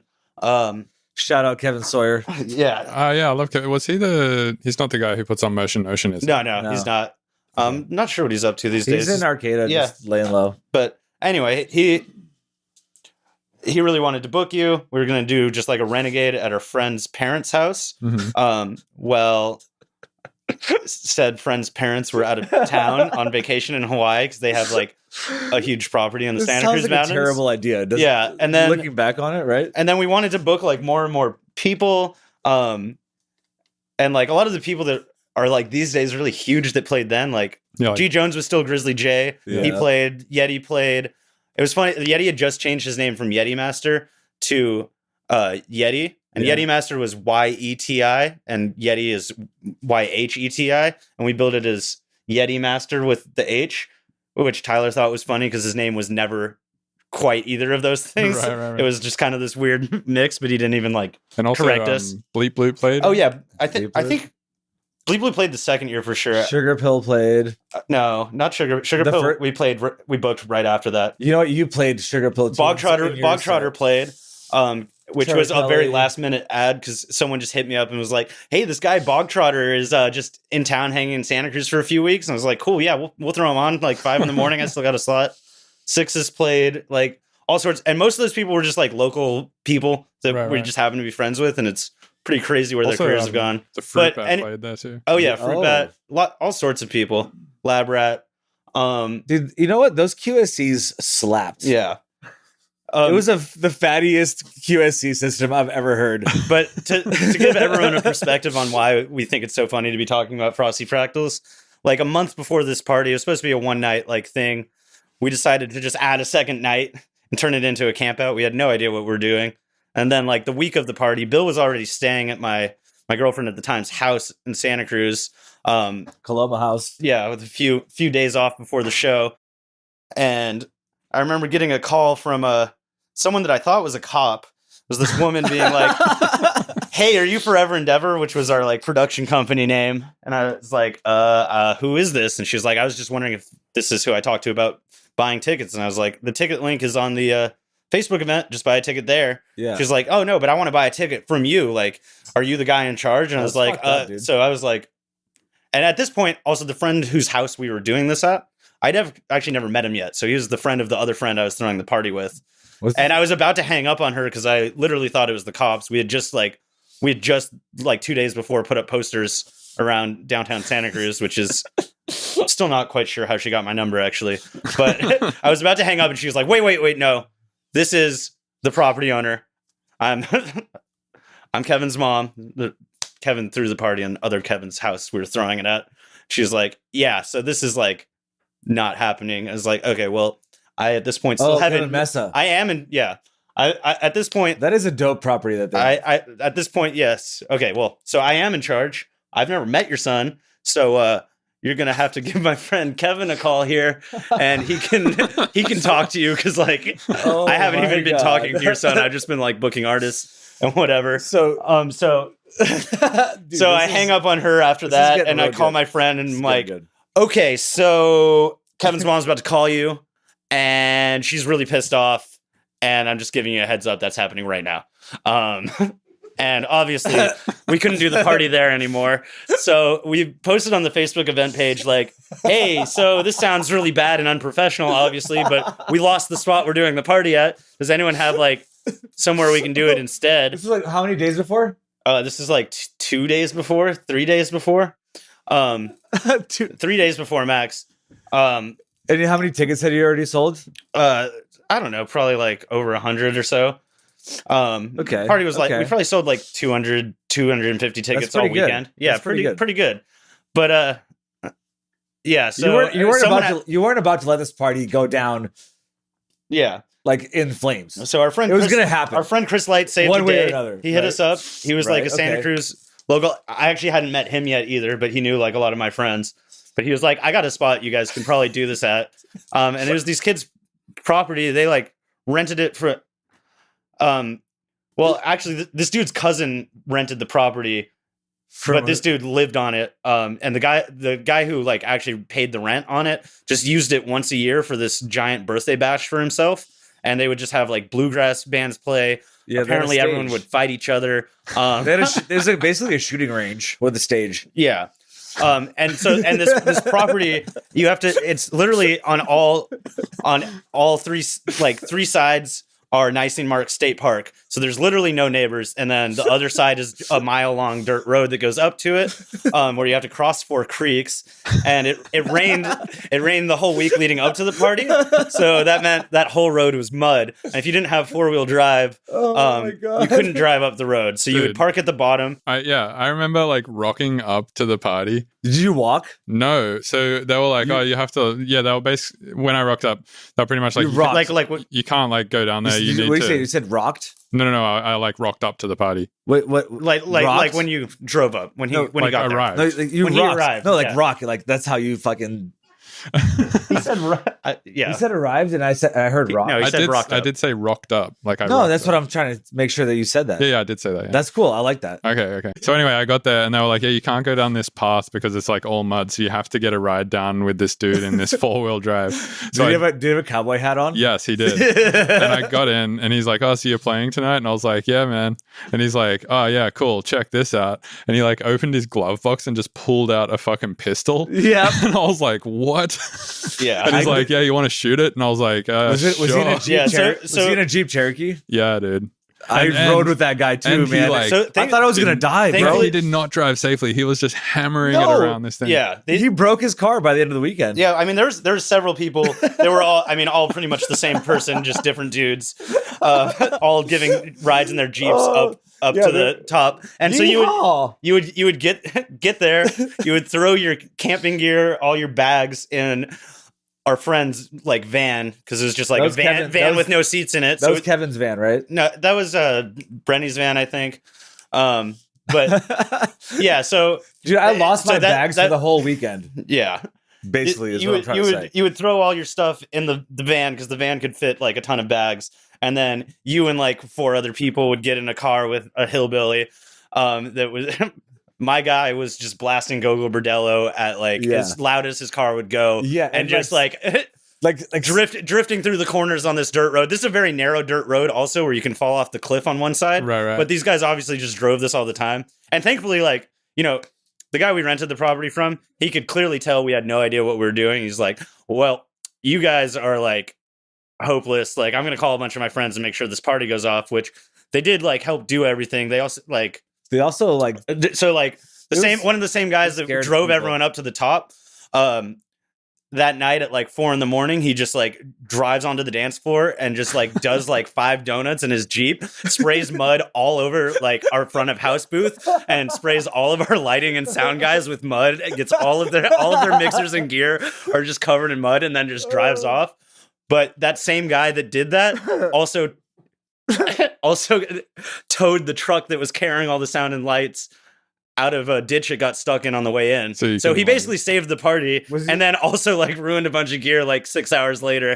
Shout out Kevin Sawyer. Yeah. I love Kevin. Was he he's not the guy who puts on Motion Ocean, is he? No, he's not. Not sure what he's up to these days. He's in Arcata, just laying low. But anyway, he really wanted to book you. We were going to do just like a Renegade at our friend's parents' house. Mm-hmm. Said friend's parents were out of town on vacation in Hawaii because they have like a huge property in the Santa Cruz Mountains. A terrible idea. And then looking back on it, right? And then we wanted to book like more and more people, and like a lot of the people that are like these days really huge that played then, like G Jones was still Grizzly J. Yeah. He played. Yeti played. It was funny. Yeti had just changed his name from Yeti Master to Yeti, and Yeti Master was YETI, and Yeti is YHETI, and we built it as Yeti Master with the H, which Tyler thought was funny because his name was never quite either of those things. Right. It was just kind of this weird mix, but he didn't even and also, correct us. Bleep Bloop played. Oh yeah, I think Bleep Bloop played the second year for sure. Sugar Pill played. No, not Sugar Pill. We booked right after that. You know what? You played Sugar Pill. Bog Trotter played. Which was a very last minute ad because someone just hit me up and was like, "Hey, this guy Bog Trotter is just in town hanging in Santa Cruz for a few weeks." And I was like, "Cool, yeah, we'll throw him on like 5 a.m. I still got a slot." Sixes played, like all sorts, and most of those people were just like local people that we just happen to be friends with, and it's pretty crazy where their careers have gone. The Fruit Bat played there too. Oh yeah, Fruit Bat, all sorts of people. Lab Rat. Dude, you know what? Those QSCs slapped. Yeah. It was the fattiest QSC system I've ever heard. But to give everyone a perspective on why we think it's so funny to be talking about Frosty Fractals, like a month before this party, it was supposed to be a one night like thing. We decided to just add a second night and turn it into a camp out. We had no idea what we were doing. And then like the week of the party, Bill was already staying at my girlfriend at the time's house in Santa Cruz. Coloma house. Yeah, with a few days off before the show. And I remember getting a call from someone that I thought was a cop. It was this woman being like, "Hey, are you Forever Endeavor?" Which was our like production company name. And I was like, who is this? And she was like, "I was just wondering if this is who I talked to about buying tickets." And I was like, "The ticket link is on the Facebook event. Just buy a ticket there." Yeah. She's like, "Oh no, but I want to buy a ticket from you. Like, are you the guy in charge?" And I was like, so I was like, and at this point, also the friend whose house we were doing this at, I'd actually never met him yet. So he was the friend of the other friend I was throwing the party with. And I was about to hang up on her because I literally thought it was the cops. We had just 2 days before put up posters around downtown Santa Cruz, which is still not quite sure how she got my number actually. But I was about to hang up and she was like, wait, no, this is the property owner. I'm Kevin's mom. Kevin threw the party in other Kevin's house we were throwing it at. She was like, yeah, so this is like not happening. I was like, okay, well, I at this point still haven't Mesa. I am in I at this point that is a dope property that they I at this point, yes. Okay, well, so I am in charge. I've never met your son, so you're gonna have to give my friend Kevin a call here, and he can talk to you because like I haven't even been talking to your son. I've just been like booking artists and whatever. So Dude, I hang up on her after that, and I call my friend, and I'm like, okay, so Kevin's mom's about to call you, and she's really pissed off, and I'm just giving you a heads up that's happening right now. And obviously, we couldn't do the party there anymore. So we posted on the Facebook event page, like, hey, so this sounds really bad and unprofessional, obviously, but we lost the spot we're doing the party at. Does anyone have, like, somewhere we can do it instead? This is like how many days before? This is like 2 days before, 3 days before. 3 days before max. And how many tickets had you already sold? I don't know, probably like over 100 or so. Okay. Party was like, we probably sold like 200, 250 tickets all weekend. Good. Yeah, pretty good. But yeah, so you weren't about to let this party go down. Yeah. Like in flames. So our friend it was going to happen. Our friend Chris Light saved one the way day. or another. He hit us up. He was like a Santa Cruz local. I actually hadn't met him yet either, but he knew like a lot of my friends. But he was like, I got a spot you guys can probably do this at. And it was these kids' property. They like rented it for well, actually this dude's cousin rented the property, but this dude lived on it. And the guy who like actually paid the rent on it just used it once a year for this giant birthday bash for himself. And they would just have like bluegrass bands play. Yeah, apparently everyone would fight each other. There's like basically a shooting range with a stage. Yeah. And this property, you have to, it's literally on all three sides are Nicene Mark State Park. So there's literally no neighbors. And then the other side is a mile-long dirt road that goes up to it, where you have to cross 4 creeks. And it rained the whole week leading up to the party. So that meant that whole road was mud. And if you didn't have 4-wheel drive, you couldn't drive up the road. So you would park at the bottom. I remember like rocking up to the party Did you walk? No. So they were like, oh, you have to. Yeah, they were basically when I rocked up. They were pretty much like, You rocked. you can't like go down there. You need What did to. you say? You said rocked? No. I like rocked up to the party. Wait, what? Like when you drove up when he Like got there. arrived. No, like, you When he rocked. arrived, No, like yeah. rock. Like that's how you fucking. He said, yeah. You said arrived, and I heard rock. No, he said rocked I up. did say rocked up. Like I. No, rocked that's up. what I'm trying to make sure that you said that. Yeah, I did say that. Yeah. That's cool. I like that. Okay. So anyway, I got there and they were like, yeah, you can't go down this path because it's like all mud. So you have to get a ride down with this dude in this 4-wheel drive. So Did you have a cowboy hat on? yes, he did. And I got in and he's like, oh, so you're playing tonight? And I was like, yeah, man. And he's like, oh, yeah, cool. Check this out. And he like opened his glove box and just pulled out a fucking pistol. Yeah. And I was like, what? Yeah. And he's like, yeah, you want to shoot it? And I was like, Was he in a sure. Jeep? Yeah, Was he in a Jeep Cherokee? Yeah, dude. I And- rode with that guy too, and he, man. like- So I thought I was gonna die, Bro, bro. he did not drive safely. He was just hammering it No. around this thing. Yeah. He broke his car by the end of the weekend. Yeah, I mean, there's several people. They were all pretty much the same person, just different dudes, all giving rides in their jeeps up yeah, to the top. And so Yeehaw! you would get there, you would throw your camping gear, all your bags in our friend's like van because it was just like That a was Kevin- that van was- with no seats in it. That was Kevin's van, right? no, that was Brenny's van, I think. But yeah, so Dude, I lost so my that- bags that- for the whole weekend. yeah. Basically, is you what I'm would trying you to would say. you would throw all your stuff in the van because the van could fit like a ton of bags, and then you and like 4 other people would get in a car with a hillbilly. That was my guy was just blasting Gogo Bordello at like Yeah. as loud as his car would go. Yeah, and just like like drifting through the corners on this dirt road. This is a very narrow dirt road also where you can fall off the cliff on one side. Right. But these guys obviously just drove this all the time. And thankfully, like, you know, the guy we rented the property from, he could clearly tell we had no idea what we were doing. He's like, well, you guys are like hopeless. Like, I'm going to call a bunch of my friends and make sure this party goes off, which they did like help do everything. They also like, so like one of the same guys that scared drove people. everyone up to the top, that night at like 4 a.m, he just like drives onto the dance floor and just like does like 5 donuts in his Jeep, sprays mud all over like our front of house booth, and sprays all of our lighting and sound guys with mud. It gets all of their mixers and gear are just covered in mud, and then just drives off. But that same guy that did that also towed the truck that was carrying all the sound and lights out of a ditch it got stuck in on the way in. So he basically saved the party and then also like ruined a bunch of gear like 6 hours later.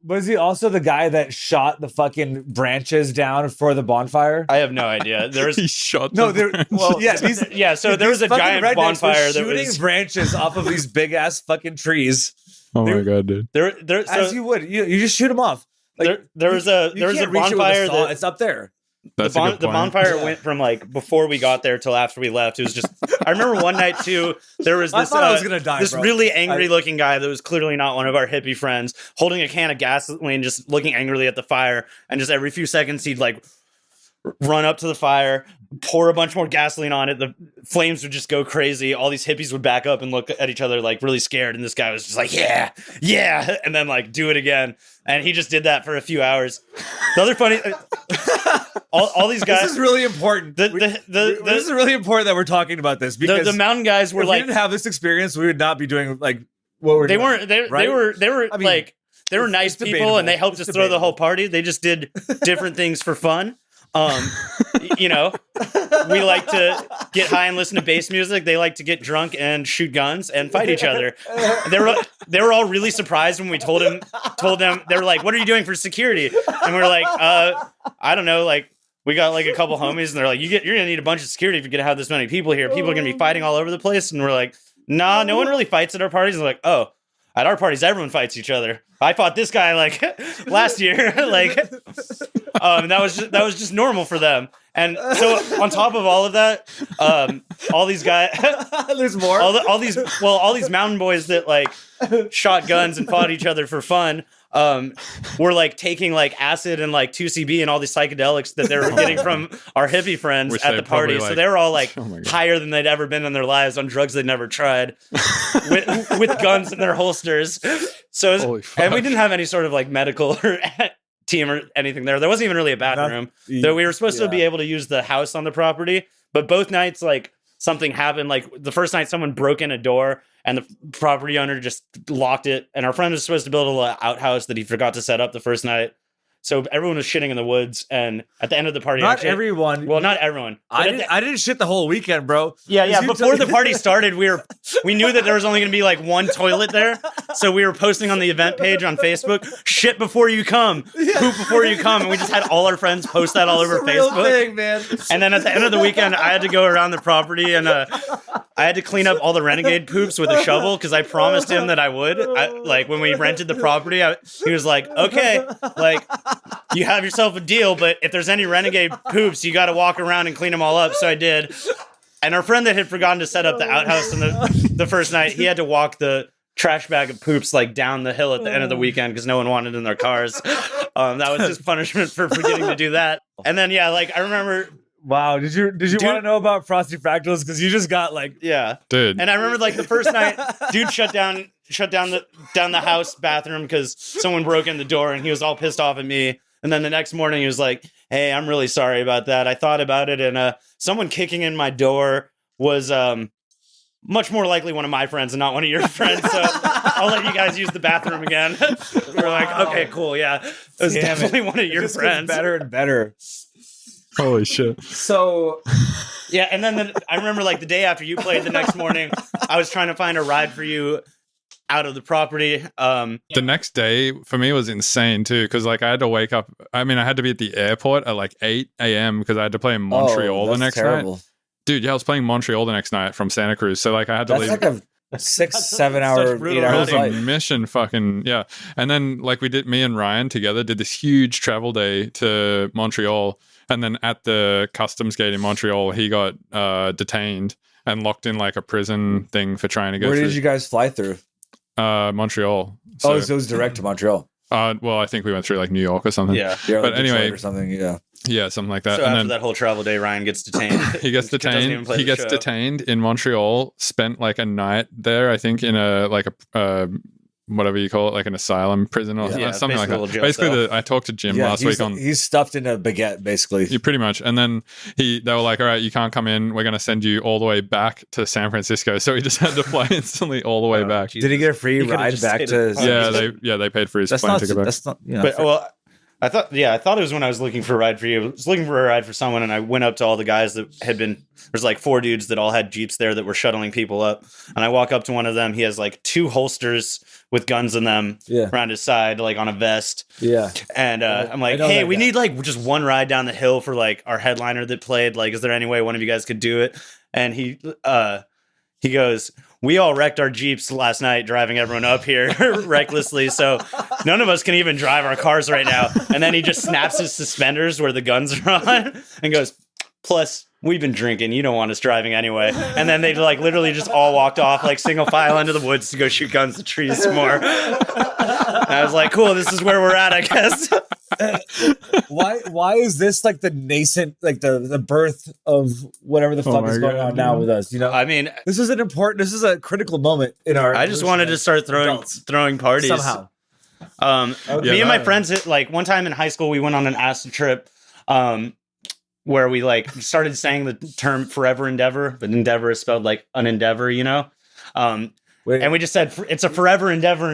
Was he also the guy that shot the fucking branches down for the bonfire? I have no idea. There was He shot No, the there. Well, yeah, so there was a giant bonfire that shooting was branches off of these big ass fucking trees. Oh my god, dude. there As you would, you just shoot them off. Like, there was a you can't reach it with a bonfire saw, that it's up there. That's the a good point. bonfire Yeah. went from like before we got there till after we left. It was just I remember one night too, there was I this thought I was gonna die, this bro. really angry looking guy that was clearly not one of our hippie friends, holding a can of gasoline, just looking angrily at the fire, and just every few seconds he'd like run up to the fire, pour a bunch more gasoline on it, the flames would just go crazy, all these hippies would back up and look at each other like really scared, and this guy was just like yeah and then like do it again, and he just did that for a few hours. The other funny all these guys, This is really important. this This is really important that we're talking about this because the mountain guys were if like we didn't have this experience, we would not be doing like what we're they doing. weren't they right? were I mean, like they were nice it's people debatable. and they helped It's us throw the debatable. whole party. They just did different things for fun. You know, we like to get high and listen to bass music. They like to get drunk and shoot guns and fight each other. They were all really surprised when we told them. They were like, "What are you doing for security?" And we were like, "I don't know." Like, we got like a couple homies, and they're like, "You're gonna need a bunch of security if you're gonna have this many people here. People are gonna be fighting all over the place." And we're like, "Nah, no one really fights at our parties." And they're like, "Oh, at our parties, everyone fights each other. I fought this guy like last year, like." That was just normal for them. And so on top of all of that, all these guys, There's more. all these mountain boys that like shot guns and fought each other for fun, were like taking like acid and like 2CB and all these psychedelics that they were getting from our hippie friends Which at they the party. probably, So like- they were all like Oh my God. higher than they'd ever been in their lives on drugs they'd never tried, with guns in their holsters. So Holy and we fuck. didn't have any sort of like medical or team or anything there. There wasn't even really a bathroom. Though we were supposed to be able to use the house on the property, but both nights, like something happened. Like the first night, someone broke in a door and the property owner just locked it. And our friend was supposed to build a little outhouse that he forgot to set up the first night. So everyone was shitting in the woods, and at the end of the party, Not everyone. Well, not everyone. I didn't shit the whole weekend, bro. Yeah. Before the party started, we knew that there was only going to be like one toilet there, so we were posting on the event page on Facebook, "Shit before you come, poop before you come," and we just had all our friends post that all over Facebook. Real thing, man. And then at the end of the weekend, I had to go around the property and I had to clean up all the renegade poops with a shovel because I promised him that I would. Like when we rented the property, he was like, "Okay, like." You have yourself a deal, but if there's any renegade poops, you got to walk around and clean them all up. So I did. And our friend that had forgotten to set up the outhouse in the first night, he had to walk the trash bag of poops like down the hill at the end of the weekend because no one wanted in their cars. That was his punishment for forgetting to do that. And then, yeah, like I remember... Wow, did you want to know about Frosty Fractals? Because you just got like... Yeah. Dude. And I remember like the first night, dude shut down the house bathroom because someone broke in the door and he was all pissed off at me. And then the next morning he was like, "Hey, I'm really sorry about that. I thought about it, and someone kicking in my door was much more likely one of my friends and not one of your friends. So I'll let you guys use the bathroom again." We were like, "Okay, cool, yeah, it was definitely one of your friends." Better and better. Holy shit. So yeah, and then I remember like the day after you played, the next morning, I was trying to find a ride for you out of the property. The next day for me was insane too, because like I had to wake up. I mean, I had to be at the airport at like 8 a.m. because I had to play in Montreal the next night. Dude, yeah, I was playing Montreal the next night from Santa Cruz. So like I had to leave. That's like a 6-7 hour, 8 hour flight. Mission, fucking yeah. And then like me and Ryan together did this huge travel day to Montreal, and then at the customs gate in Montreal, he got detained and locked in like a prison thing for trying to go. Where did you guys fly through? Montreal. So it was direct to Montreal. Well, I think we went through like New York or something. Yeah. But anyway, or something. Yeah, something like that. So and after then that whole travel day, Ryan gets detained. He gets detained. He gets detained in Montreal. Spent like a night there, I think, in a whatever you call it, like an asylum prison or something like that. Basically, I talked to Jim last week on. He's stuffed in a baguette, basically. Yeah, pretty much. And then they were like, "All right, you can't come in. We're going to send you all the way back to San Francisco." So he just had to fly instantly all the way back. Did he get a free ride back to? They paid for his plane ticket back. That's not. But I thought it was when I was looking for a ride for you. I was looking for a ride for someone, and I went up to all the guys that had been. There's like 4 dudes that all had Jeeps there that were shuttling people up, and I walk up to one of them. He has like 2 holsters with guns in them around his side, like on a vest. Yeah. And I'm like, "Hey, we need like just one ride down the hill for like our headliner that played. Like, is there any way one of you guys could do it?" And he goes, "We all wrecked our Jeeps last night driving everyone up here recklessly, so none of us can even drive our cars right now." And then he just snaps his suspenders where the guns are on and goes, "Plus, we've been drinking. You don't want us driving anyway." And then they like literally just all walked off like single file into the woods to go shoot guns at trees some more. And I was like, "Cool, this is where we're at, I guess." Why is this like the nascent, like the birth of whatever the fuck is going on now with us? I mean, this is a critical moment in our. I just wanted to start throwing parties somehow. Me and my friends hit, like one time in high school, we went on an acid trip where we like started saying the term "forever endeavor," but endeavor is spelled like an endeavor, and we just said it's a forever endeavor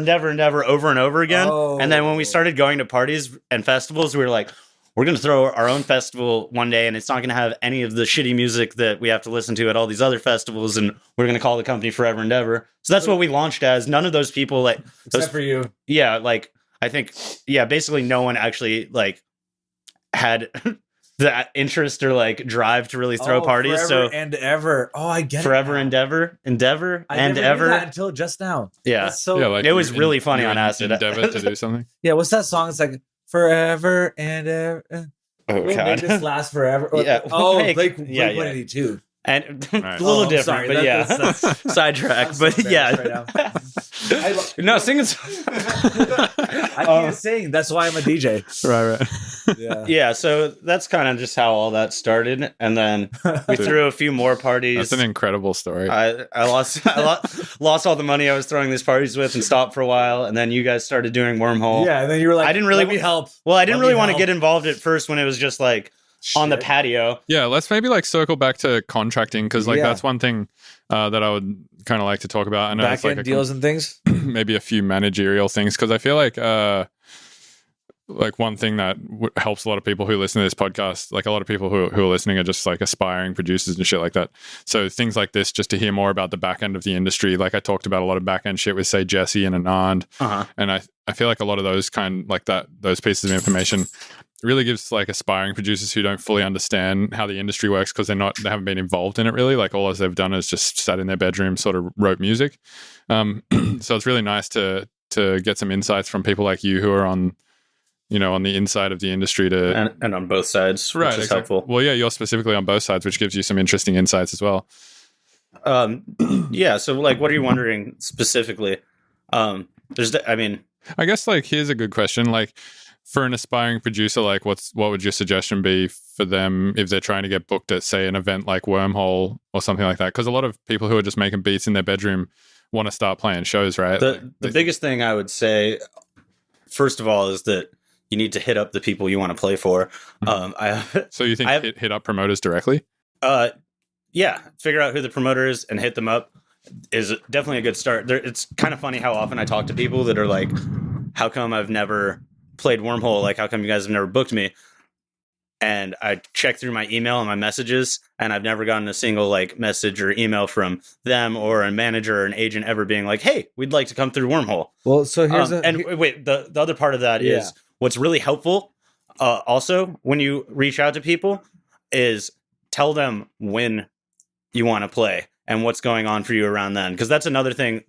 over and over again. And then when we started going to parties and festivals, we were like, we're going to throw our own festival one day, and it's not going to have any of the shitty music that we have to listen to at all these other festivals, and we're going to call the company Forever Endeavor. So that's what we launched as. None of those people, like, except for you. Yeah, like, I think, basically no one actually, like, had the interest or, like, drive to really throw parties. Forever and ever. Oh, I get Forever it. Endeavor I never knew that until just now. Yeah. Like it was really funny on acid. Endeavor to do something. Yeah, what's that song? It's like, forever and ever. Oh, we'll God. make this last forever. Yeah. Blake 182. And Right. a little different, sorry, but that's sidetrack. I'm But so yeah. No, singing. I can't sing. That's why I'm a DJ. Right. Yeah, so that's kind of just how all that started, and then we threw a few more parties. That's an incredible story. I lost all the money I was throwing these parties with, and stopped for a while, and then you guys started doing Wormhole. Yeah, and then you were like, I didn't really let me help. Well, I didn't really want to get involved at first when it was just like on the patio. Yeah, let's maybe like circle back to contracting because like that's one thing that I would kind of like to talk about. I know back it's like end deals and things. Maybe a few managerial things because I feel like one thing that helps a lot of people who listen to this podcast, like a lot of people who are listening are just like aspiring producers and shit like that. So things like this, just to hear more about the back end of the industry. Like I talked about a lot of back end shit with say Jesse and Anand. And I feel like a lot of those those pieces of information really gives like aspiring producers who don't fully understand how the industry works because they haven't been involved in it really. Like all they've done is just sat in their bedroom, sort of wrote music. So it's really nice to get some insights from people like you who are on the inside of the industry and on both sides, which is helpful. Well, yeah, you're specifically on both sides, which gives you some interesting insights as well. Yeah. So like, what are you wondering specifically? I guess like, here's a good question. Like for an aspiring producer, like what would your suggestion be for them if they're trying to get booked at say an event like Wormhole or something like that? Because a lot of people who are just making beats in their bedroom want to start playing shows, right? The biggest thing I would say, first of all, is that you need to hit up the people you want to play for. So you think hit up promoters directly? Yeah, figure out who the promoter is and hit them up is definitely a good start. It's kind of funny how often I talk to people that are like, how come I've never played Wormhole? Like, how come you guys have never booked me? And I check through my email and my messages, and I've never gotten a single like message or email from them or a manager or an agent ever being like, hey, we'd like to come through Wormhole. Well, so here's wait, the other part of that is what's really helpful also when you reach out to people is tell them when you want to play and what's going on for you around then. Because that's another thing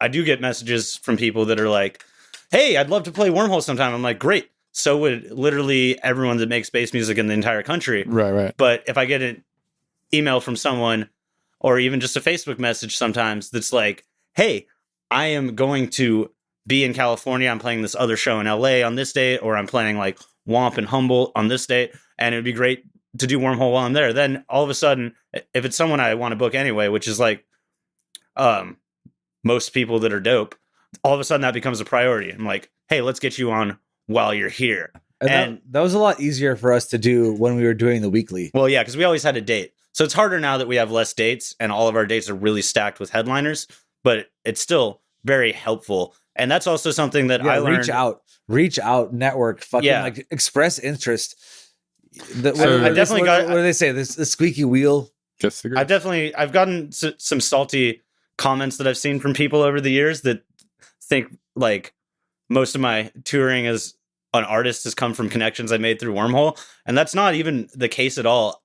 I do get messages from people that are like, hey, I'd love to play Wormhole sometime. I'm like, great. So would literally everyone that makes bass music in the entire country. Right. But if I get an email from someone or even just a Facebook message sometimes that's like, hey, I am going to be in California. I'm playing this other show in LA on this date, or I'm playing like Womp and Humboldt on this date, and it'd be great to do Wormhole while I'm there. Then all of a sudden, if it's someone I want to book anyway, which is like most people that are dope, all of a sudden that becomes a priority. I'm like, hey, let's get you on while you're here. And that was a lot easier for us to do when we were doing the weekly. Well, yeah, because we always had a date. So it's harder now that we have less dates and all of our dates are really stacked with headliners, but it's still very helpful. And that's also something that I learned. Reach out, network, like express interest. I definitely got. What do they say? The squeaky wheel. I've gotten some salty comments that I've seen from people over the years that think like most of my touring as an artist has come from connections I made through Wormhole, and that's not even the case at all.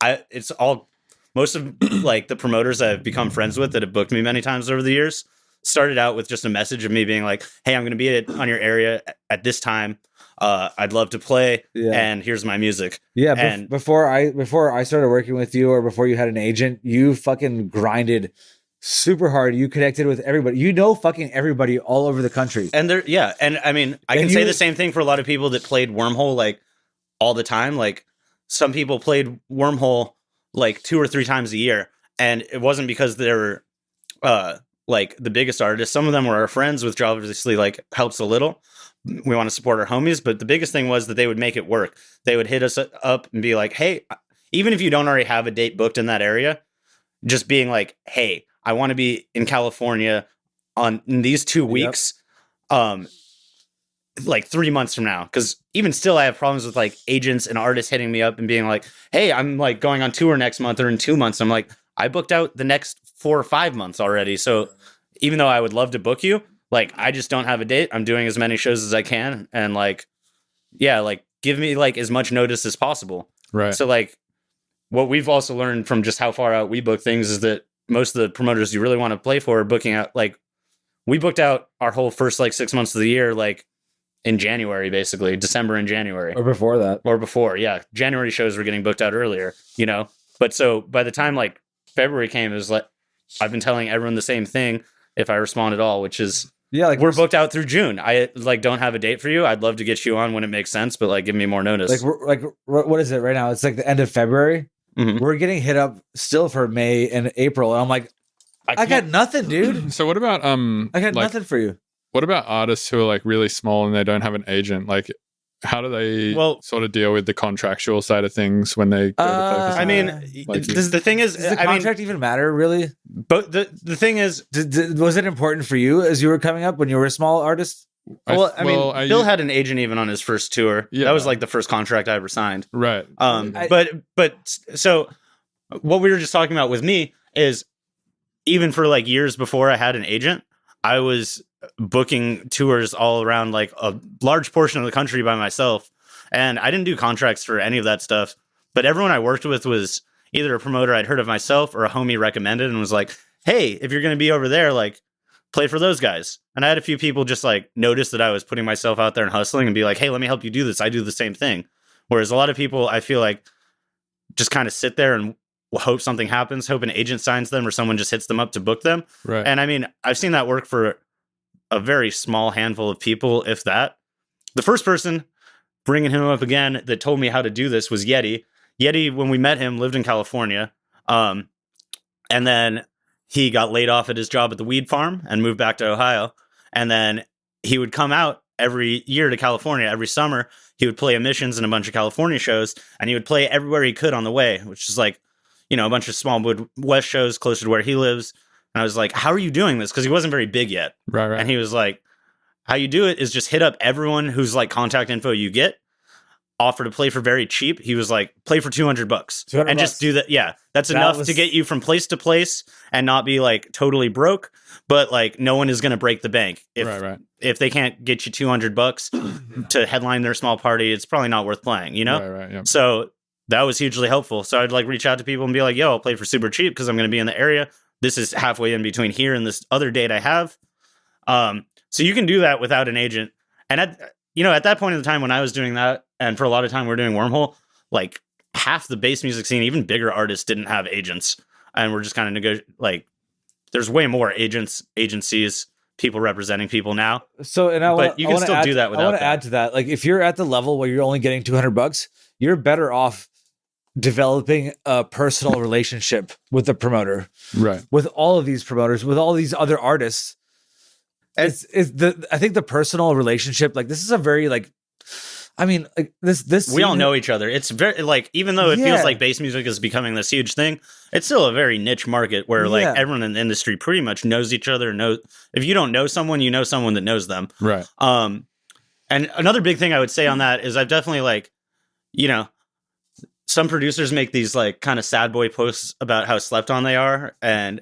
It's all most of like the promoters I've become friends with that have booked me many times over the years started out with just a message of me being like, hey, I'm going to be on your area at this time. I'd love to play, and here's my music. Yeah, and before I started working with you, or before you had an agent, you fucking grinded super hard. You connected with everybody. Fucking everybody all over the country. And and I mean, I can say the same thing for a lot of people that played Wormhole like all the time. Like some people played Wormhole like 2 or 3 times a year, and it wasn't because they were like the biggest artists. Some of them were our friends, which obviously like helps a little. We want to support our homies, but the biggest thing was that they would make it work. They would hit us up and be like, hey, even if you don't already have a date booked in that area, just being like, hey, I want to be in California in these 2 weeks, like 3 months from now. Because even still, I have problems with like agents and artists hitting me up and being like, hey, I'm like going on tour next month or in 2 months. I'm like, I booked out the next 4 or 5 months already. So even though I would love to book you, like, I just don't have a date. I'm doing as many shows as I can. And like, yeah, like give me like as much notice as possible. Right. So like what we've also learned from just how far out we book things is that most of the promoters you really want to play for are booking out. Like we booked out our whole first like 6 months of the year, like in January, basically December and January. Or before that. Or before. Yeah. January shows were getting booked out earlier, you know? But so by the time like February came, it was like, I've been telling everyone the same thing if I respond at all, which is, yeah, like we're booked out through June. I like don't have a date for you. I'd love to get you on when it makes sense, but like give me more notice. Like what is it right now? It's like the end of February. Mm-hmm. We're getting hit up still for May and April, and I'm like, I got nothing, dude. So what about I got nothing for you. What about artists who are like really small and they don't have an agent? Like, how do they Well- sort of deal with the contractual side of things when they go to play for I mean, Like the thing is, Does the I mean, contract even matter, really? but the thing is, Was it important for you as you were coming up when you were a small artist? well, I mean, Bill had an agent even on his first tour. Yeah. That was like the first contract I ever signed. right. But so what we were just talking about with me is even for like years before I had an agent, I was booking tours all around like a large portion of the country by myself. And I didn't do contracts for any of that stuff. But everyone I worked with was either a promoter I'd heard of myself or a homie recommended and was like, hey, if you're going to be over there, like play for those guys. And I had a few people just like notice that I was putting myself out there and hustling and be like, hey, let me help you do this. I do the same thing. Whereas a lot of people, I feel like, just kind of sit there and hope something happens, hope an agent signs them or someone just hits them up to book them. Right. And I mean, I've seen that work for a very small handful of people, if that. The first person, bringing him up again, that told me how to do this was Yeti. Yeti, when we met him, lived in California. And then he got laid off at his job at the weed farm and moved back to Ohio. And then he would come out every year to California. Every summer, he would play emissions and a bunch of California shows. And he would play everywhere he could on the way, which is like, you know, a bunch of small West shows closer to where he lives. And I was like, how are you doing this? Because he wasn't very big yet. Right. And he was like, how you do it is just hit up everyone whose like contact info you get, offer to play for very cheap. He was like, play for $200 and just do that. Yeah, that's enough to get you from place to place and not be like totally broke. But like, no one is going to break the bank if they can't get you $200 to headline their small party. It's probably not worth playing, you know. Right. Yeah. So that was hugely helpful. So I'd like reach out to people and be like, yo, I'll play for super cheap because I'm going to be in the area. This is halfway in between here and this other date I have. So you can do that without an agent. And at that point in the time when I was doing that, and for a lot of time we're doing Wormhole, like half the bass music scene, even bigger artists didn't have agents. And we're just kind of there's way more agencies, people representing people now. So, but you can still do that without I want to add to that. Like if you're at the level where you're only getting $200, you're better off developing a personal relationship with the promoter, Right. with all of these promoters, with all these other artists. I think the personal relationship, like this is a very like, I mean, like this. We all know each other. It's very like, even though it feels like bass music is becoming this huge thing, it's still a very niche market where like everyone in the industry pretty much knows each other. If you don't know someone, you know someone that knows them. Right. And another big thing I would say on that is I've definitely like, you know, some producers make these like kind of sad boy posts about how slept on they are. And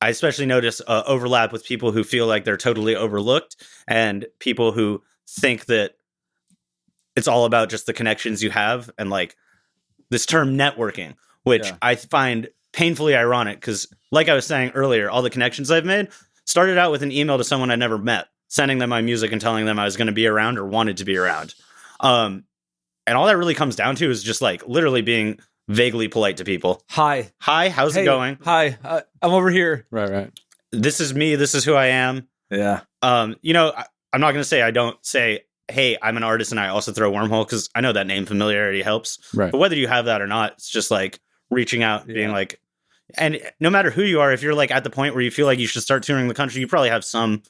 I especially notice overlap with people who feel like they're totally overlooked and people who think that it's all about just the connections you have and like this term networking, which I find painfully ironic because like I was saying earlier, all the connections I've made started out with an email to someone I never met, sending them my music and telling them I was going to be around or wanted to be around. And all that really comes down to is just like literally being vaguely polite to people. Hi, how's it going? Hi, I'm over here. Right. This is me. This is who I am. Yeah. You know, I'm not going to say I don't say, hey, I'm an artist and I also throw Wormhole because I know that name familiarity helps. Right. But whether you have that or not, it's just like reaching out, being like, and no matter who you are, if you're like at the point where you feel like you should start touring the country, you probably have some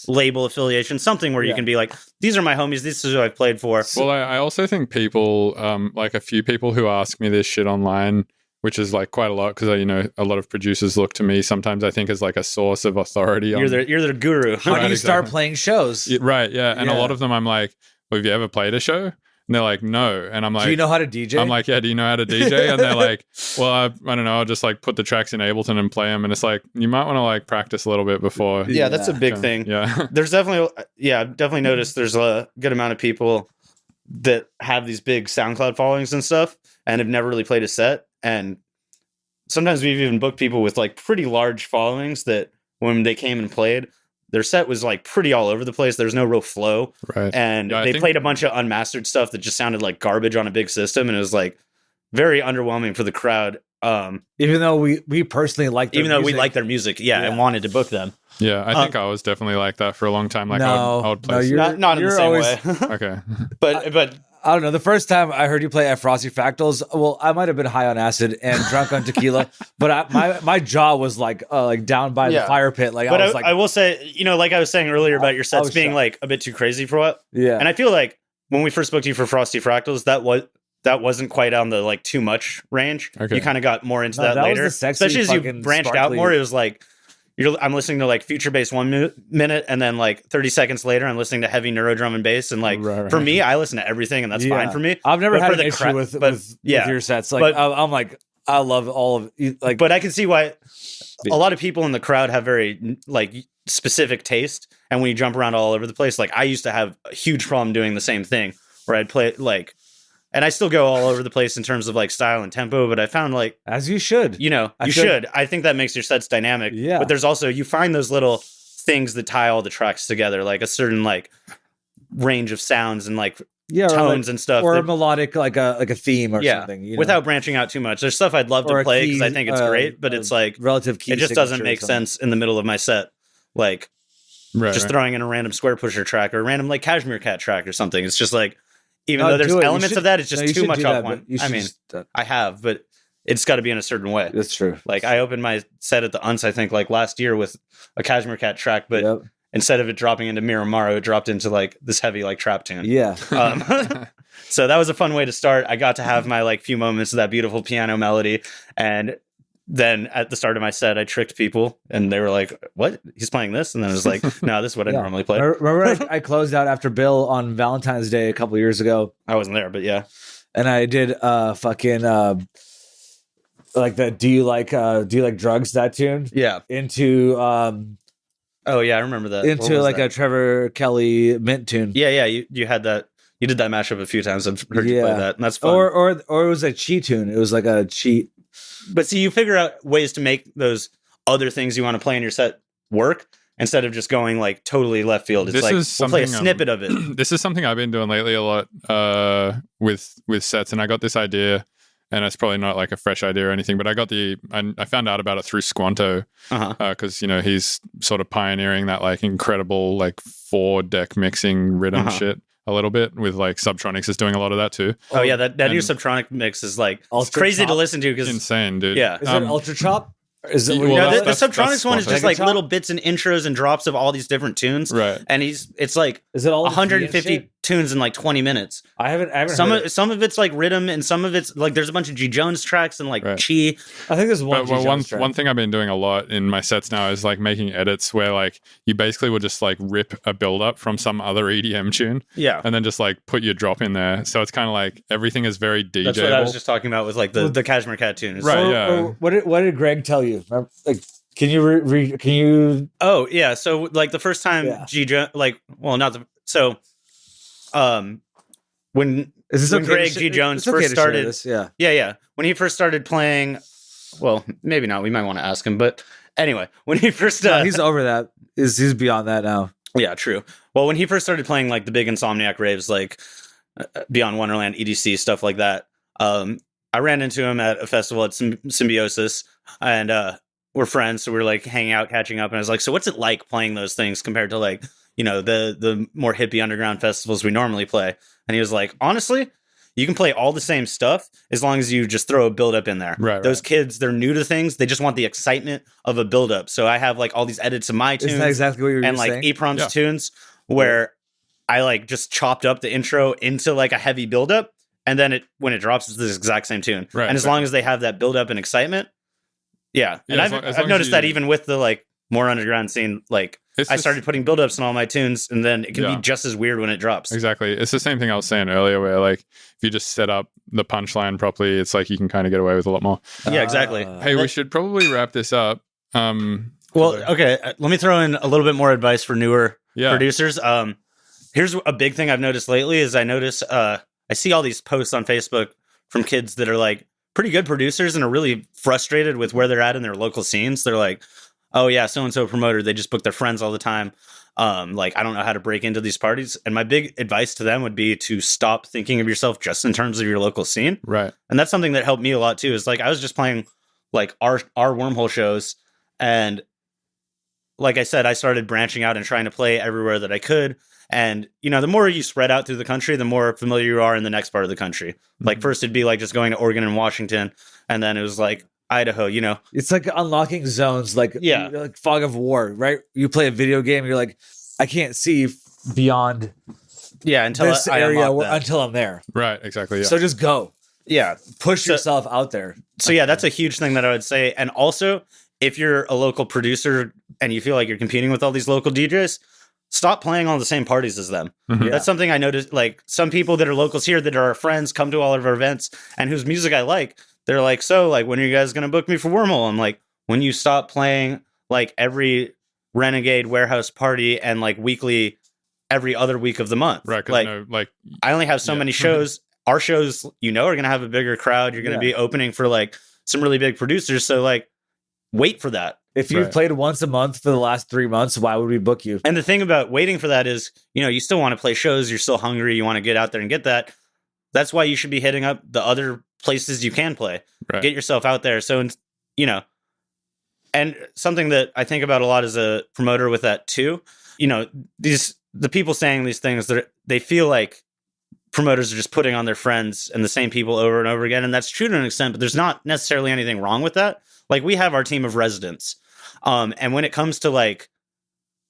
label affiliation, something where you can be like, these are my homies, this is who I've played for. Well, I also think people, like a few people who ask me this shit online, which is like quite a lot because you know a lot of producers look to me sometimes I think as like a source of authority. You're the guru. How do you start playing shows? Right, yeah. And a lot of them I'm like, well, have you ever played a show? And they're like, no. And I'm like, do you know how to DJ? I'm like, yeah, do you know how to DJ? And they're like, well, I don't know. I'll just like put the tracks in Ableton and play them. And it's like, you might want to like practice a little bit before. Yeah, that's a big thing. Yeah. There's definitely, I've definitely noticed there's a good amount of people that have these big SoundCloud followings and stuff and have never really played a set. And sometimes we've even booked people with like pretty large followings that when they came and played, their set was like pretty all over the place. There's no real flow. Right. And they played a bunch of unmastered stuff that just sounded like garbage on a big system. And it was like very underwhelming for the crowd. Even though we personally like their music. We like their music. Yeah. And wanted to book them. Yeah. I think I was definitely like that for a long time. Like I would play. Not in the same way. Okay. But I don't know. The first time I heard you play at Frosty Fractals, well, I might have been high on acid and drunk on tequila, but my jaw was like down by the fire pit. Like, I will say, you know, like I was saying earlier about your sets being like a bit too crazy for what. Yeah. And I feel like when we first booked you for Frosty Fractals, that wasn't quite on the like too much range. Okay. You kind of got more into No, that that was later, the sexy especially as you fucking branched out sparkly- more. It was like I'm listening to like future bass 1 minute, and then like 30 seconds later, I'm listening to heavy neuro drum and bass. And like Right. for me, I listen to everything, and that's fine for me. I've never But had for an the issue cra- with but- with yeah. your sets. Like But- I'm like I love all of like. But I can see why a lot of people in the crowd have very like specific taste, and when you jump around all over the place, like I used to have a huge problem doing the same thing where I'd play like, and I still go all over the place in terms of like style and tempo, but I found like, as you should. you know, I you feel- should. I think that makes your sets dynamic. Yeah. But there's also, you find those little things that tie all the tracks together, like a certain like range of sounds and like Yeah, tones and stuff. or a that- melodic like a theme or yeah, something. You know? without branching out too much. There's stuff I'd love Or to a play because key, I think it's great, but it's like, relative key. it just doesn't signature or make something. sense in the middle of my set. Like, Right. just throwing in a random square pusher track or a random like Cashmere Cat track or something. It's just like, even No, though there's do it. You elements should- of that, it's no, just you too should much do off that, one. but you I should mean, just, I have, but it's got to be in a certain way. that's true. Like I opened my set at the Unce, I think, like last year with a Cashmere Cat track, but Yep. instead of it dropping into Miramaro, it dropped into like this heavy like trap tune. Yeah. So that was a fun way to start. I got to have my like few moments of that beautiful piano melody, and then at the start of my set, I tricked people, and they were like, "What? He's playing this?" And then I was like, "No, this is what I Yeah. normally play." Remember I closed out after Bill on Valentine's Day a couple years ago, I wasn't there, but yeah. and I did fucking like the do you like drugs that tune Yeah. into Oh yeah, I remember that. What into was like that? a Trevor Kelly mint tune. Yeah. You had that. You did that mashup a few times. I've heard you play Yeah. that, and that's fun. Or it was a cheat tune. It was like a cheat. But see, you figure out ways to make those other things you want to play in your set work instead of just going like totally left field. It's This like is we'll play a something, snippet of it. This is something I've been doing lately a lot with sets, and I got this idea, and it's probably not like a fresh idea or anything, but I found out about it through Squanto because he's sort of pioneering that like incredible like 4-deck mixing rhythm shit a little bit with like Subtronics is doing a lot of that too. Oh yeah, that new And- Subtronic mix is like it's Ultra crazy to Chop? listen to because Insane, dude. Yeah. Is it Ultra Chop? Is it? Well, no, the that's- Subtronics one is Squanto. just like Megatron? little bits and intros and drops of all these different tunes, Right. and it's like Is it all the key and 150 shit? tunes in like 20 minutes. I haven't heard it. Some of it's like rhythm, and some of it's like there's a bunch of G Jones tracks and like Right. Chi. I think there's one. But G. one Jones track. one thing I've been doing a lot in my sets now is like making edits where like you basically will just like rip a build up from some other EDM tune Yeah, and then just like put your drop in there. So it's kind of like everything is very DJ. that's what I was just talking about with like the Cashmere Cat tune. It's Right. like- yeah. Or what did Greg tell you? Like, can you can you? Oh yeah, so like the first time Yeah. G Jones, like well not the so, when Is this When okay to Greg sh- G. Jones it's okay first to share started- this, yeah. Yeah. When he first started playing, well, maybe not. We might want to ask him, but anyway, when he first, No, he's over that. He's beyond that now. yeah, true. Well, when he first started playing like the big Insomniac raves, like Beyond Wonderland, EDC stuff like that, I ran into him at a festival at Symbiosis, and we're friends, so we're like hanging out, catching up, and I was like, "So what's it like playing those things compared to like the more hippie underground festivals we normally play?" And he was like, "Honestly, you can play all the same stuff as long as you just throw a build up in there. Right, Those kids, they're new to things. They just want the excitement of a build up. So I have like all these edits of my tunes Isn't that exactly what you were and like saying? EPROM's Yeah. tunes where I like just chopped up the intro into like a heavy build up, and then when it drops, it's the exact same tune. Right, and as right. long as they have that build up and excitement, yeah. And Yeah, I've, as long I've as noticed that you- even with the like more underground scene, like It's I just- started putting build ups in all my tunes, and then it can Yeah. be just as weird when it drops. Exactly. It's the same thing I was saying earlier where like if you just set up the punchline properly, it's like you can kind of get away with a lot more. Yeah, exactly. Hey, we should probably wrap this up. Well, okay, let me throw in a little bit more advice for newer Yeah. producers. Here's a big thing I've noticed lately is I see all these posts on Facebook from kids that are like pretty good producers and are really frustrated with where they're at in their local scenes. They're like, "Oh yeah, so and so promoter, they just book their friends all the time. Like I don't know how to break into these parties." And my big advice to them would be to stop thinking of yourself just in terms of your local scene. Right. And that's something that helped me a lot too. Is like I was just playing like our Wormhole shows, and like I said, I started branching out and trying to play everywhere that I could. And the more you spread out through the country, the more familiar you are in the next part of the country. Like first, it'd be like just going to Oregon and Washington, and then it was like Idaho. It's like unlocking zones, like Yeah. like fog of war, right? You play a video game, you're like, I can't see beyond Yeah, until this I area unlock that. until I'm there. Right, exactly. Yeah. So just go. Yeah. Push So- yourself out there. So yeah, that's a huge thing that I would say. And also, if you're a local producer and you feel like you're competing with all these local DJs, stop playing on the same parties as them. Mhm. Yeah. That's something I noticed. Like some people that are locals here that are our friends come to all of our events and whose music I like. They're like, so like, when are you guys going to book me for Wormhole? I'm like, when you stop playing like every Renegade Warehouse party and like weekly, every other week of the month. Right. Because Like, I know, like, I only have so Yeah. many shows. Our shows, are going to have a bigger crowd. You're going to Yeah. be opening for like some really big producers. So like, wait for that. If you've Right. played once a month for the last 3 months, why would we book you? And the thing about waiting for that is, you still want to play shows. You're still hungry. You want to get out there and get that. That's why you should be hitting up the other places you can play. right. Get yourself out there. So, and something that I think about a lot as a promoter with that too, the people saying these things, they feel like promoters are just putting on their friends and the same people over and over again. And that's true to an extent, but there's not necessarily anything wrong with that. Like we have our team of residents. And when it comes to like,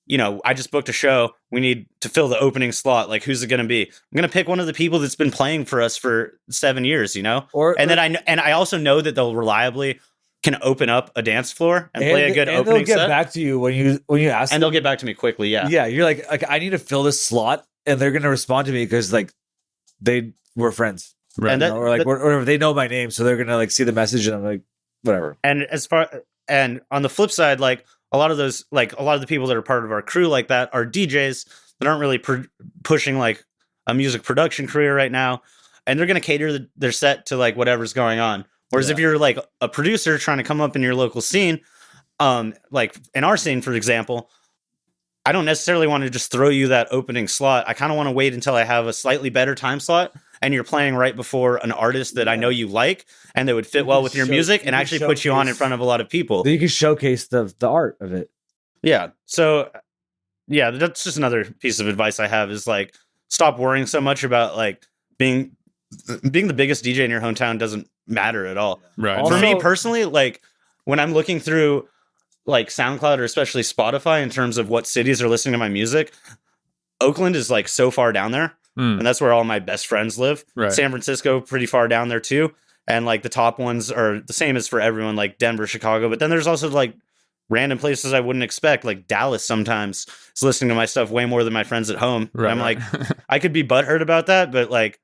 I just booked a show. We need to fill the opening slot. Like, who's it going to be? I'm going to pick one of the people that's been playing for us for 7 years, And I also know that they'll reliably can open up a dance floor and play a good and opening they'll get set. back to you when you ask And them. they'll get back to me quickly. Yeah. Yeah, you're like I need to fill this slot, and they're gonna respond to me because like they were friends, Right. And that- or they know my name, so they're gonna like see the message, and I'm like, whatever. And on the flip side, like a lot of the people that are part of our crew like that are DJs that aren't really pushing like a music production career right now, and they're going to cater their set to like whatever's going on. Whereas if you're like a producer trying to come up in your local scene, like in our scene, for example, I don't necessarily want to just throw you that opening slot. I kind of want to wait until I have a slightly better time slot and you're playing right before an artist that I know you like and that would fit well with your music and actually put you on in front of a lot of people. Then you can showcase the art of it. Yeah. So, yeah, that's just another piece of advice I have is like, stop worrying so much about like being the biggest DJ in your hometown doesn't matter at all. Right. Also- For me personally, like when I'm looking through like SoundCloud or especially Spotify in terms of what cities are listening to my music, Oakland is like so far down there. Mm. And that's where all my best friends live. Right. San Francisco, pretty far down there too. And like the top ones are the same as for everyone, like Denver, Chicago. But then there's also like random places I wouldn't expect, like Dallas sometimes is listening to my stuff way more than my friends at home. And Right, I'm right. like, I could be butthurt about that, but like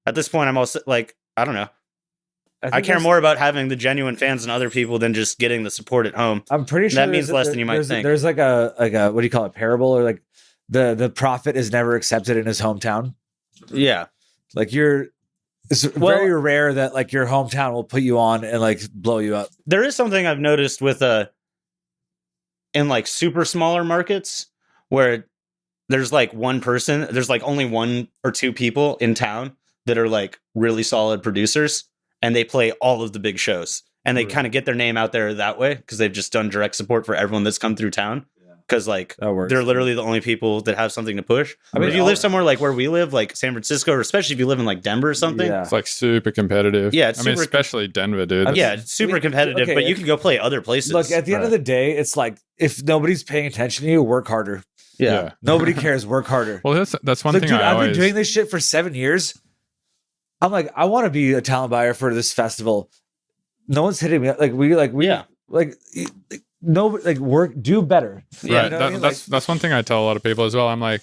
at this point, I'm also like, I don't know. I think care there's- more about having the genuine fans and other people than just getting the support at home. I'm pretty sure That means less than you might there's, think. There's like a what do you call it, parable, or like the prophet is never accepted in his hometown. Yeah. Like it's very rare that like your hometown will put you on and like blow you up. There is something I've noticed with in like super smaller markets where there's like one person, there's like only one or two people in town that are like really solid producers and they play all of the big shows and they kind of get their name out there that way because they've just done direct support for everyone that's come through town. Because like That works. they're literally the only people that have something to push. I mean, if you live somewhere like where we live, like San Francisco, or especially if you live in like Denver or something, Yeah. It's like super competitive. Yeah, it's I mean, super- especially Denver, dude. yeah, it's super competitive. okay, but you if- can go play other places. Look, at the end of the day, it's like if nobody's paying attention to you, work harder. yeah. Nobody cares. Work harder. Well, that's one Look, thing dude, I I've always. been doing this shit for 7 years. I'm like, I want to be a talent buyer for this festival. No one's hitting me. Work, do better. Yeah, Right. You know what I mean? That's one thing I tell a lot of people as well. I'm like,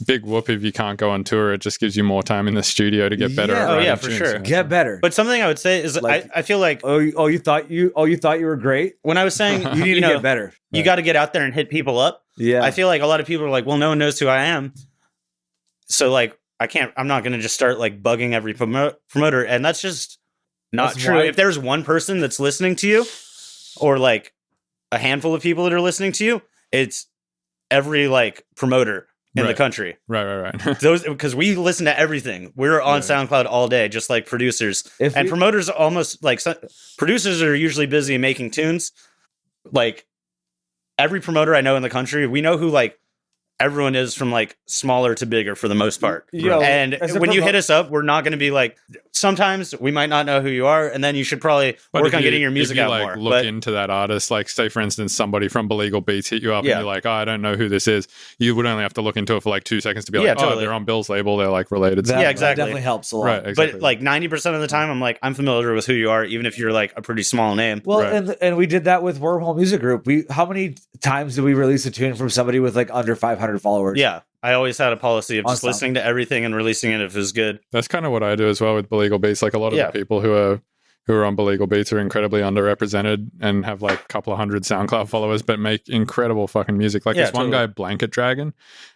big whoop if you can't go on tour. It just gives you more time in the studio to get better. Yeah. at Oh, writing yeah, for tunes, sure. you know, Get so. better. But something I would say is Like- I feel like you thought you were great. when I was saying You need to know, get better. you got to get out there and hit people up. Yeah. I feel like a lot of people are like, well, no one knows who I am. So like, I'm not going to just start like bugging every promoter. And that's just not That's true. why- If there's one person that's listening to you or like a handful of people that are listening to you, it's every like promoter in the Right. country. Right. Those, because we listen to everything. We're on Yeah. SoundCloud all day, just like producers. If And we- promoters almost like producers are usually busy making tunes. Like every promoter I know in the country, we know who like everyone is from like smaller to bigger for the most part. Yo, and as a when you promo- hit us up, we're not going to be like, sometimes we might not know who you are, and then you should probably But work if on you- getting your music if you, out like, more. Look But into that artist, like say for instance, somebody from Belegal Beats hit you up, Yeah. and you're like, oh, I don't know who this is. You would only have to look into it for like 2 seconds to be like, Yeah, oh, totally. they're on Bill's label, they're like related. That, Yeah, exactly. That definitely helps a lot. Right, exactly. but like 90% of the time, I'm like, I'm familiar with who you are, even if you're like a pretty small name. Well, Right. and we did that with Wormhole Music Group. How many times did we release a tune from somebody with like under 500 followers? Yeah, I always had a policy of On just sound. listening to everything and releasing it if it was good. That's kind of what I do as well with Belegal Beats. Like a lot of Yeah. the people who are on Belegal Beats are incredibly underrepresented and have like a couple of hundred SoundCloud followers, but make incredible fucking music. Like Yeah, this one totally. guy, Blanket Dragon,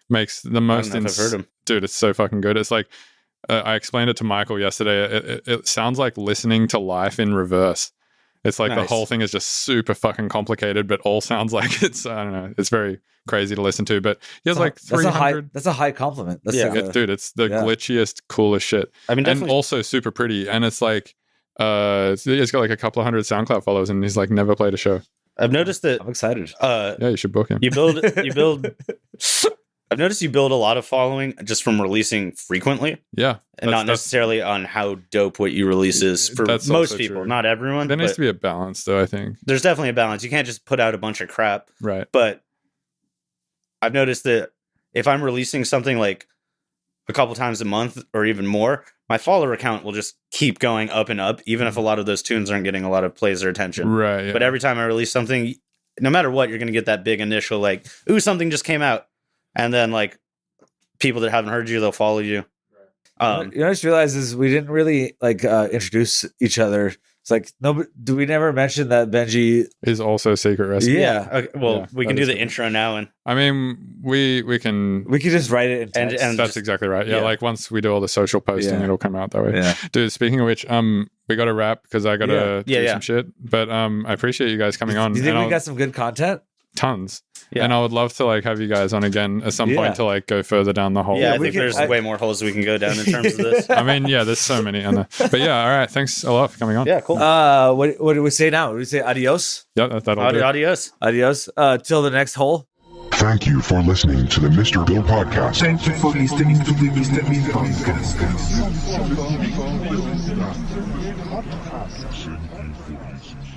makes the I most. don't know if I've heard him. Dude, it's so fucking good. It's like I explained it to Michael yesterday. It sounds like listening to life in reverse. It's like the Nice. whole thing is just super fucking complicated, but all sounds like it's, I don't know, it's very crazy to listen to. But he has like that's 300. That's a high compliment. That's Yeah. like a- Dude, it's the Yeah. glitchiest, coolest shit. I mean, And definitely. also super pretty. And it's like, he's got like a couple of hundred SoundCloud followers and he's like never played a show. I've noticed that I'm excited. Yeah, you should book him. you build. I've noticed you build a lot of following just from releasing frequently, Yeah. and not necessarily on how dope what you release is for That's most also people. true. Not everyone. There needs But to be a balance though, I think. there's definitely a balance. You can't just put out a bunch of crap. Right. But I've noticed that if I'm releasing something like a couple times a month or even more, my follower count will just keep going up and up, even if a lot of those tunes aren't getting a lot of plays or attention. Right. Yeah. But every time I release something, no matter what, you're going to get that big initial, like, ooh, something just came out. And then, like, people that haven't heard you, they'll follow you. You know what I just realized is we didn't really like introduce each other. It's like do we never mention that Benji? is also secret recipe. Yeah. Okay, well, Yeah, we can that do is the good. intro now. And I mean, we can. We could just write it in text. And That's just- exactly right. Yeah, yeah. like once we do all the social posting, Yeah. it'll come out that way. yeah. Dude, speaking of which, we got to wrap because I got to Yeah. do Yeah, some shit. But I appreciate you guys coming on. Do you think and we I'll- got some good content? tons? Yeah. And I would love to like have you guys on again at some Yeah. point to like go further down the hole. yeah, I we think can- there's I- way more holes we can go down in terms of this. I mean, yeah, there's so many. But yeah, all right. Thanks a lot for coming on. Yeah, cool. What do we say now? Do we say adios? Yeah, that'll do. Adios. Adios. Till the next hole. Thank you for listening to the Mr. Bill Podcast. Thank you for listening to the Mr. Bill Podcast. Podcast.